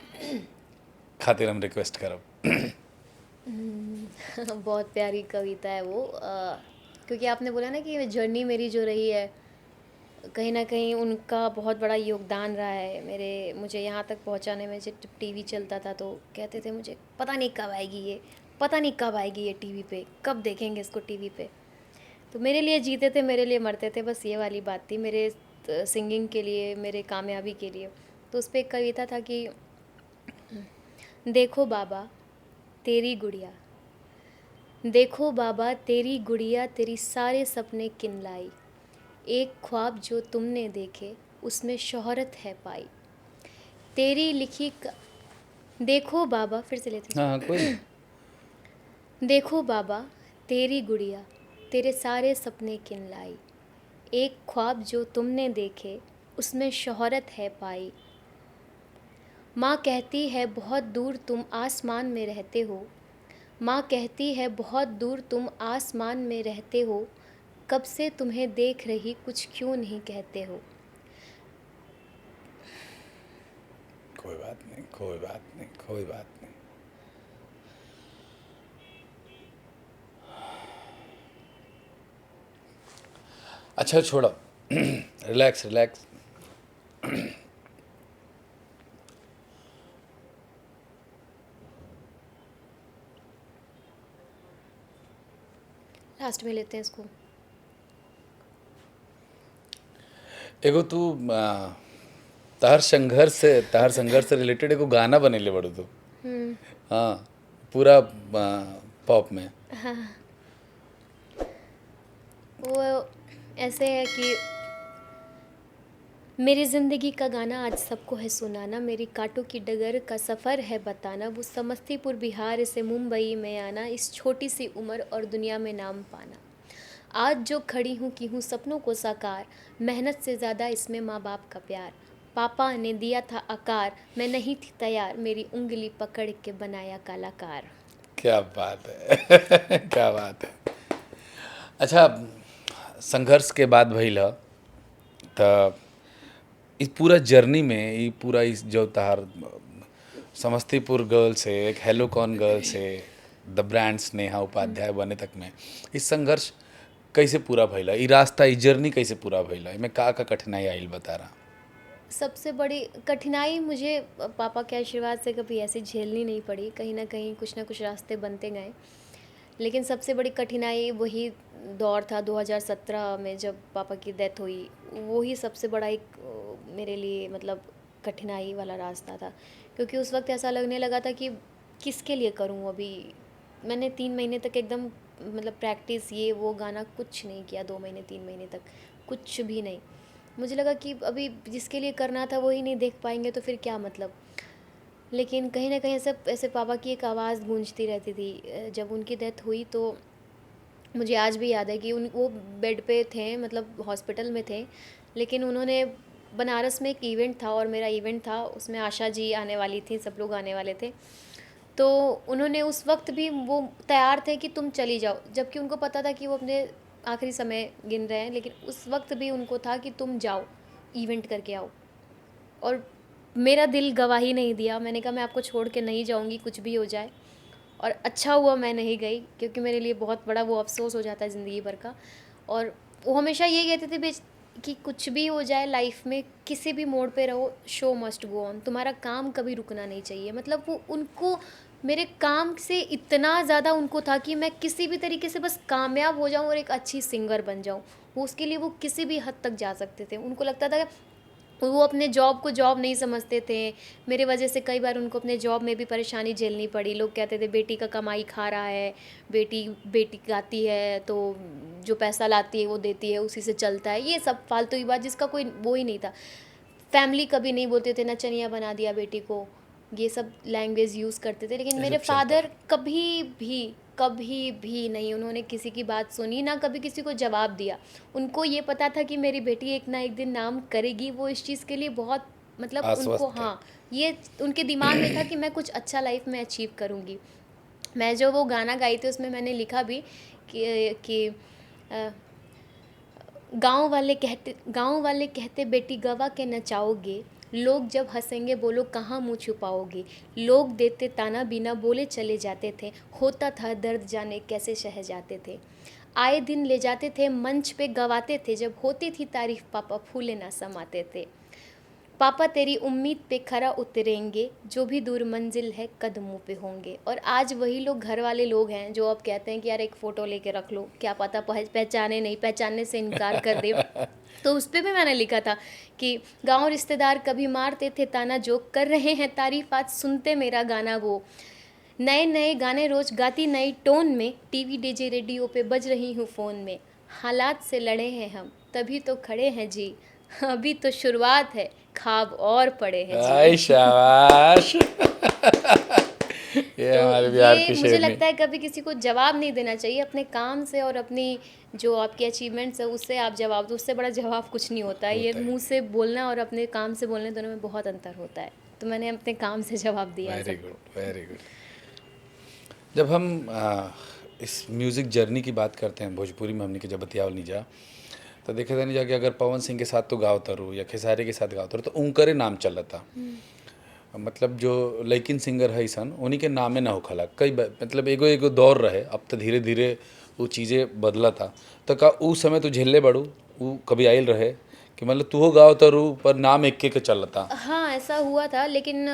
खातिर हम रिक्वेस्ट करब। बहुत प्यारी कविता है वो, क्योंकि आपने बोला ना कि जर्नी मेरी जो रही है, कहीं ना कहीं उनका बहुत बड़ा योगदान रहा है मुझे यहाँ तक पहुँचाने में। जब टीवी चलता था तो कहते थे मुझे पता नहीं कब आएगी ये, पता नहीं कब आएगी ये टीवी पे, कब देखेंगे इसको टीवी पे। तो मेरे लिए जीते थे, मेरे लिए मरते थे, बस ये वाली बात थी, मेरे सिंगिंग के लिए, मेरे कामयाबी के लिए। तो उस पर एक कविता था कि देखो बाबा तेरी गुड़िया, देखो बाबा तेरी गुड़िया, तेरी सारे सपने किन लाई, एक ख्वाब जो तुमने देखे उसमें शोहरत है पाई, तेरी लिखी देखो बाबा, फिर से लेते हाँ कोई देखो बाबा तेरी गुड़िया, तेरे सारे सपने किन लाई, एक ख्वाब जो तुमने देखे उसमें शोहरत है पाई। माँ कहती है बहुत दूर तुम आसमान में रहते हो, माँ कहती है बहुत दूर तुम आसमान में रहते हो, कब से तुम्हें देख रही कुछ क्यों नहीं कहते हो। कोई बात नहीं, कोई बात नहीं, कोई बात नहीं। अच्छा छोड़ो रिलैक्स रिलैक्स। लास्ट में लेते हैं इसको। एगो तू तहर संघर्ष से रिलेटेड एगो गाना बनेले बड़ो तू। हाँ पूरा पॉप में। वो ऐसे है कि मेरी ज़िंदगी का गाना आज सबको है सुनाना, मेरी कांटों की डगर का सफ़र है बताना, वो समस्तीपुर बिहार से मुंबई में आना, इस छोटी सी उम्र और दुनिया में नाम पाना, आज जो खड़ी हूँ की हूँ सपनों को साकार, मेहनत से ज़्यादा इसमें माँ बाप का प्यार, पापा ने दिया था आकार, मैं नहीं थी तैयार, मेरी उंगली पकड़ के बनाया कलाकार। क्या बात है क्या बात है। अच्छा संघर्ष के बाद भइल ह त इस पूरा जर्नी में ये पूरा इस जो तहार समस्तीपुर गर्ल से एक हेलो कॉन गर्ल से द ब्रांड स्नेहा उपाध्याय बने तक में इस संघर्ष कैसे पूरा भइला, ई रास्ता ई जर्नी कैसे पूरा भइला, इमें का कठिनाई आइल बता रहा। सबसे बड़ी कठिनाई मुझे पापा के आशीर्वाद से कभी ऐसे झेलनी नहीं पड़ी, कहीं ना कहीं कुछ ना कुछ रास्ते बनते गए। लेकिन सबसे बड़ी कठिनाई वही दौर था 2017 में जब पापा की डेथ हुई, वही सबसे बड़ा एक मेरे लिए मतलब कठिनाई वाला रास्ता था, क्योंकि उस वक्त ऐसा लगने लगा था कि किसके लिए करूं। अभी मैंने 3 महीने तक एकदम मतलब प्रैक्टिस ये वो गाना कुछ नहीं किया, 2 महीने 3 महीने तक कुछ भी नहीं। मुझे लगा कि अभी जिसके लिए करना था वही नहीं देख पाएंगे तो फिर क्या मतलब। लेकिन कहीं ना कहीं ऐसे पापा की एक आवाज़ गूंजती रहती थी। जब उनकी डेथ हुई तो मुझे आज भी याद है कि वो बेड पे थे, मतलब हॉस्पिटल में थे, लेकिन उन्होंने बनारस में एक इवेंट था और मेरा इवेंट था, उसमें आशा जी आने वाली थी, सब लोग आने वाले थे। तो उन्होंने उस वक्त भी वो तैयार थे कि तुम चली जाओ, जबकि उनको पता था कि वो अपने आखिरी समय गिन रहे हैं, लेकिन उस वक्त भी उनको था कि तुम जाओ इवेंट करके आओ। और मेरा दिल गवाही नहीं दिया, मैंने कहा मैं आपको छोड़ के नहीं जाऊंगी कुछ भी हो जाए। और अच्छा हुआ मैं नहीं गई, क्योंकि मेरे लिए बहुत बड़ा वो अफसोस हो जाता है ज़िंदगी भर का। और वो हमेशा ये कहते थे कि कुछ भी हो जाए लाइफ में, किसी भी मोड़ पे रहो, शो मस्ट गो ऑन, तुम्हारा काम कभी रुकना नहीं चाहिए। मतलब वो उनको मेरे काम से इतना ज़्यादा उनको था कि मैं किसी भी तरीके से बस कामयाब हो जाऊं और एक अच्छी सिंगर बन जाऊं। वो उसके लिए वो किसी भी हद तक जा सकते थे। उनको लगता था वो अपने जॉब को जॉब नहीं समझते थे। मेरे वजह से कई बार उनको अपने जॉब में भी परेशानी झेलनी पड़ी। लोग कहते थे बेटी का कमाई खा रहा है, बेटी बेटी गाती है तो जो पैसा लाती है वो देती है, उसी से चलता है। ये सब फालतू की बात जिसका कोई वो ही नहीं था। फैमिली कभी नहीं बोलते थे नचनिया बना दिया बेटी को, ये सब लैंग्वेज यूज़ करते थे। लेकिन ये मेरे सब चलता फादर है। कभी भी नहीं उन्होंने किसी की बात सुनी, ना कभी किसी को जवाब दिया। उनको ये पता था कि मेरी बेटी एक ना एक दिन नाम करेगी। वो इस चीज़ के लिए बहुत मतलब उनको, आश्वस्त थे। हाँ, ये उनके दिमाग में था कि मैं कुछ अच्छा लाइफ में अचीव करूँगी। मैं जो वो गाना गाई थी उसमें मैंने लिखा भी कि गाँव वाले कहते बेटी गवा के नचाओगे, लोग जब हंसेंगे बोलो कहाँ मुँह छुपाओगे, लोग देते ताना बिना बोले चले जाते थे, होता था दर्द जाने कैसे सह जाते थे, आए दिन ले जाते थे मंच पे गवाते थे, जब होती थी तारीफ पापा फूले ना समाते थे, पापा तेरी उम्मीद पे खरा उतरेंगे, जो भी दूर मंजिल है कदमों पे होंगे। और आज वही लोग घर वाले लोग हैं जो अब कहते हैं कि यार एक फ़ोटो लेके रख लो, क्या पता पहचाने नहीं, पहचानने से इनकार कर दे। तो उस पे भी मैंने लिखा था कि गांव रिश्तेदार कभी मारते थे ताना, जो कर रहे हैं तारीफ आज सुनते मेरा गाना वो, नए नए गाने रोज गाती नई टोन में, टीवी डीजे रेडियो पे बज रही हूँ फ़ोन में, हालात से लड़े हैं हम तभी तो खड़े हैं जी, अभी तो शुरुआत है खाब और पड़े हैं आई जी। शाबाश। ये तो हमारे बिहार ये की मुझे शेरनी। लगता है कभी किसी को जवाब नहीं देना चाहिए, अपने काम से और अपनी जो आपकी अचीवमेंट्स है उससे आप जवाब दो, उससे बड़ा जवाब कुछ नहीं होता है। ये होता है। मुंह से बोलना और अपने काम से बोलने दोनों में बहुत अंतर होता है। तो मैंने अपने काम से जवाब दिया है वेरी सबको। Good, very good. जब हम इस म्यूज़िक जर्नी की बात करते हैं भोजपुरी में, हमने के जब बतियावल नहीं जा, तो देखे था नहीं जा कि अगर पवन सिंह के साथ तो गाओ तरू या खेसारी के साथ गाओ तरू तो उनकरे नाम चलता। मतलब जो लैकिन सिंगर है सन उन्हीं के नामे ना होखला मतलब एगो एगो दौर रहे। अब तो धीरे धीरे वो चीज़ें बदला था। तो का उ समय तू झेलले बड़ू, उ कभी आयल रहे कि मतलब तू हो गाओ तरू पर नाम एक के चलता। हाँ, ऐसा हुआ था, लेकिन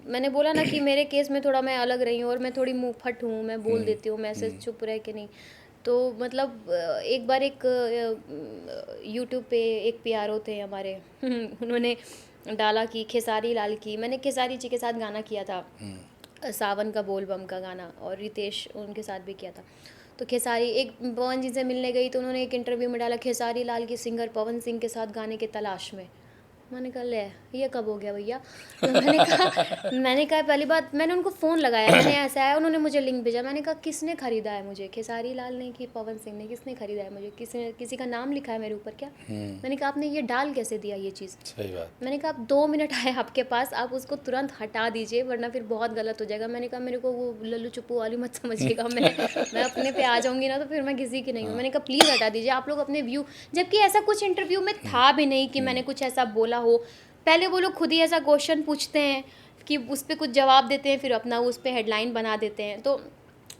मैंने बोला ना कि मेरे केस में थोड़ा मैं अलग रही हूँ और मैं थोड़ी मुँहफट हूँ, मैं बोल देती हूँ, मैं ऐसे चुप रह के नहीं। तो मतलब एक बार एक यूट्यूब पे एक पीआरओ थे हमारे, उन्होंने डाला कि खेसारी लाल की, मैंने खेसारी जी के साथ गाना किया था, सावन का बोल बम का गाना, और रितेश उनके साथ भी किया था। तो खेसारी, एक पवन जी से मिलने गई तो उन्होंने एक इंटरव्यू में डाला खेसारी लाल की सिंगर पवन सिंह के साथ गाने के तलाश में। मैंने कहा ले, ये कब हो गया भैया। तो मैंने कहा पहली बात, मैंने उनको फ़ोन लगाया, मैंने ऐसा आया, उन्होंने मुझे लिंक भेजा, मैंने कहा किसने ख़रीदा है मुझे, खेसारी लाल ने कि पवन सिंह ने, किसने ख़रीदा है मुझे, किसी का नाम लिखा है मेरे ऊपर क्या। मैंने कहा आपने ये डाल कैसे दिया ये चीज़। सही बात। मैंने कहा आप 2 मिनट आए आपके पास, आप उसको तुरंत हटा दीजिए वरना फिर बहुत गलत हो जाएगा। मैंने कहा मेरे को वो लल्लू चुप्पू वाली मत समझिएगा, मैं अपने पे आ जाऊंगी ना तो फिर मैं किसी की नहीं हूँ। मैंने कहा प्लीज़ हटा दीजिए आप लोग अपने व्यू, जबकि ऐसा कुछ इंटरव्यू में था भी नहीं कि मैंने कुछ ऐसा बोला हो। पहले वो लोग खुद ही ऐसा क्वेश्चन पूछते हैं कि उस पर कुछ जवाब देते हैं, फिर अपना उस पर हेडलाइन बना देते हैं। तो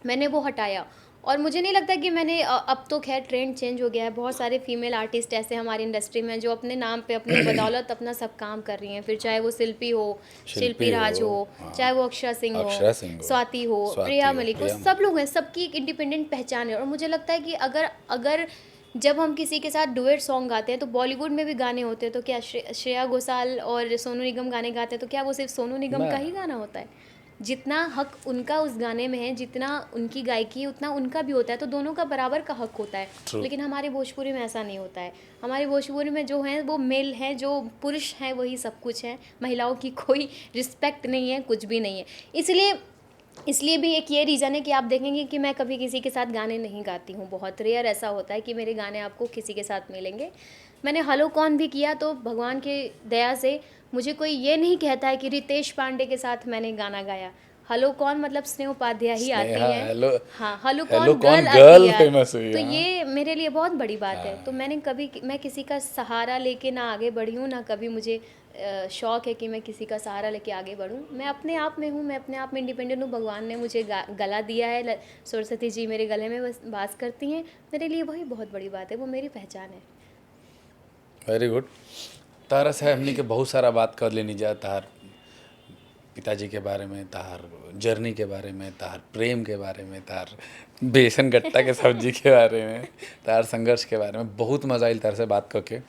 मैंने वो हटाया, और मुझे नहीं लगता कि मैंने अब तो खैर ट्रेंड चेंज हो गया है, बहुत सारे फीमेल आर्टिस्ट ऐसे हमारी इंडस्ट्री में जो अपने नाम पे अपनी बदौलत अपना सब काम कर रही हैं, फिर चाहे वो शिल्पी हो, शिल्पी राज हो, हाँ, चाहे वो अक्षरा सिंह अक्षरा हो, सिंह हो, स्वाति हो, स्वाति प्रिया हो, मलिक हो, प्रिया सब लोग हैं, सबकी एक इंडिपेंडेंट पहचान है। और मुझे लगता है कि अगर अगर जब हम किसी के साथ डुएट सॉन्ग गाते हैं तो बॉलीवुड में भी गाने होते हैं, तो क्या श्रेया घोषाल और सोनू निगम गाने गाते हैं तो क्या वो सिर्फ सोनू निगम ना का ही गाना होता है। जितना हक उनका उस गाने में है, जितना उनकी गायकी है उतना उनका भी होता है, तो दोनों का बराबर का हक होता है। ट्रू। लेकिन हमारे भोजपुरी में ऐसा नहीं होता है। हमारे भोजपुरी में जो हैं वो मेल हैं, जो पुरुष हैं वही सब कुछ है, महिलाओं की कोई रिस्पेक्ट नहीं है, कुछ भी नहीं है। इसलिए भी एक ये रीज़न है कि आप देखेंगे कि मैं कभी किसी के साथ गाने नहीं गाती हूँ। बहुत रेयर ऐसा होता है कि मेरे गाने आपको किसी के साथ मिलेंगे। मैंने हलो कौन भी किया तो भगवान की दया से मुझे कोई ये नहीं कहता है कि रितेश पांडे के साथ मैंने गाना गाया। हलो कौन मतलब स्नेह उपाध्याय ही आती स्नेहा हैं। हेलो, हाँ, हलो हेलो कौन कौन गर्ल आती गर्ल है। फेमस हुई। तो हाँ ये मेरे लिए बहुत बड़ी बात है। तो मैं किसी का सहारा लेके ना आगे बढ़ी हूँ, ना कभी मुझे शौक़ है कि मैं किसी का सहारा लेके आगे बढ़ूँ। मैं अपने आप में हूँ, मैं अपने आप में इंडिपेंडेंट हूँ। भगवान ने मुझे गला दिया है, सरस्वती जी मेरे गले में वास करती हैं। मेरे लिए वही बहुत बड़ी बात है, वो मेरी पहचान है। Very good. तारा से हमने के बहुत सारा बात कर लेनी जा, तार पिताजी के बारे में, तार जर्नी के बारे में, तार प्रेम के बारे में, तार बेसन गट्टा के सब्जी के बारे में, तार संघर्ष के बारे में। बहुत मज़ा आयल तार से बात करके।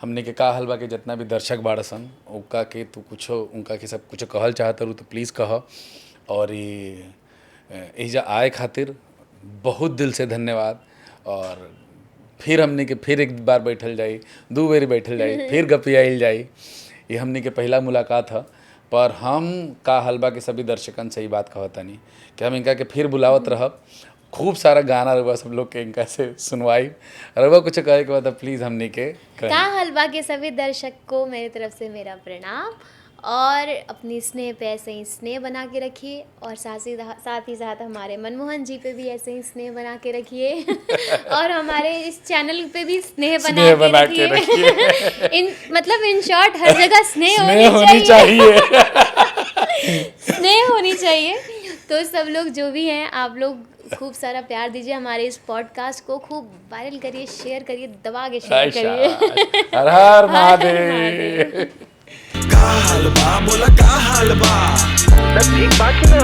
हमने के का हलवा के जितना भी दर्शक बाड़सन उनका के तू कुछ उनका के सब कुछ कहल चाहत रू तो प्लीज़ कह। और ये एहिजा आए खातिर बहुत दिल से धन्यवाद। और फिर हमने के फिर एक बार बैठल जाई, 2 बेर बैठल जाई, फिर गपियाइल जाई। ये हमने के पहला मुलाकात है, पर हम का हलवा के सभी दर्शकन से ही बात कहतनी कि हम इनका के फिर बुलावत रहब। खूब सारा गाना रहुआ सब लोग के इनका से सुनवाई। रहुआ कुछ कहे के बाद प्लीज़ हमने के कहें। का हलवा के सभी दर्शक को मेरी तरफ से मेरा प्रणाम। और अपनी स्नेह पे ऐसे ही स्नेह बना के रखिए, और साथ ही साथ हमारे मनमोहन जी पे भी ऐसे ही स्नेह बना के रखिए और हमारे इस चैनल पे भी स्नेह बना के रखिए। मतलब इन शॉर्ट हर जगह स्नेह होनी चाहिए। स्नेह होनी चाहिए। तो सब लोग जो भी हैं, आप लोग खूब सारा प्यार दीजिए हमारे इस पॉडकास्ट को, खूब वायरल करिए, शेयर करिए, दबा के शेयर करिए। हर हर महादेव। का हाल बा बोला का हाल बा, ठीक बात ना।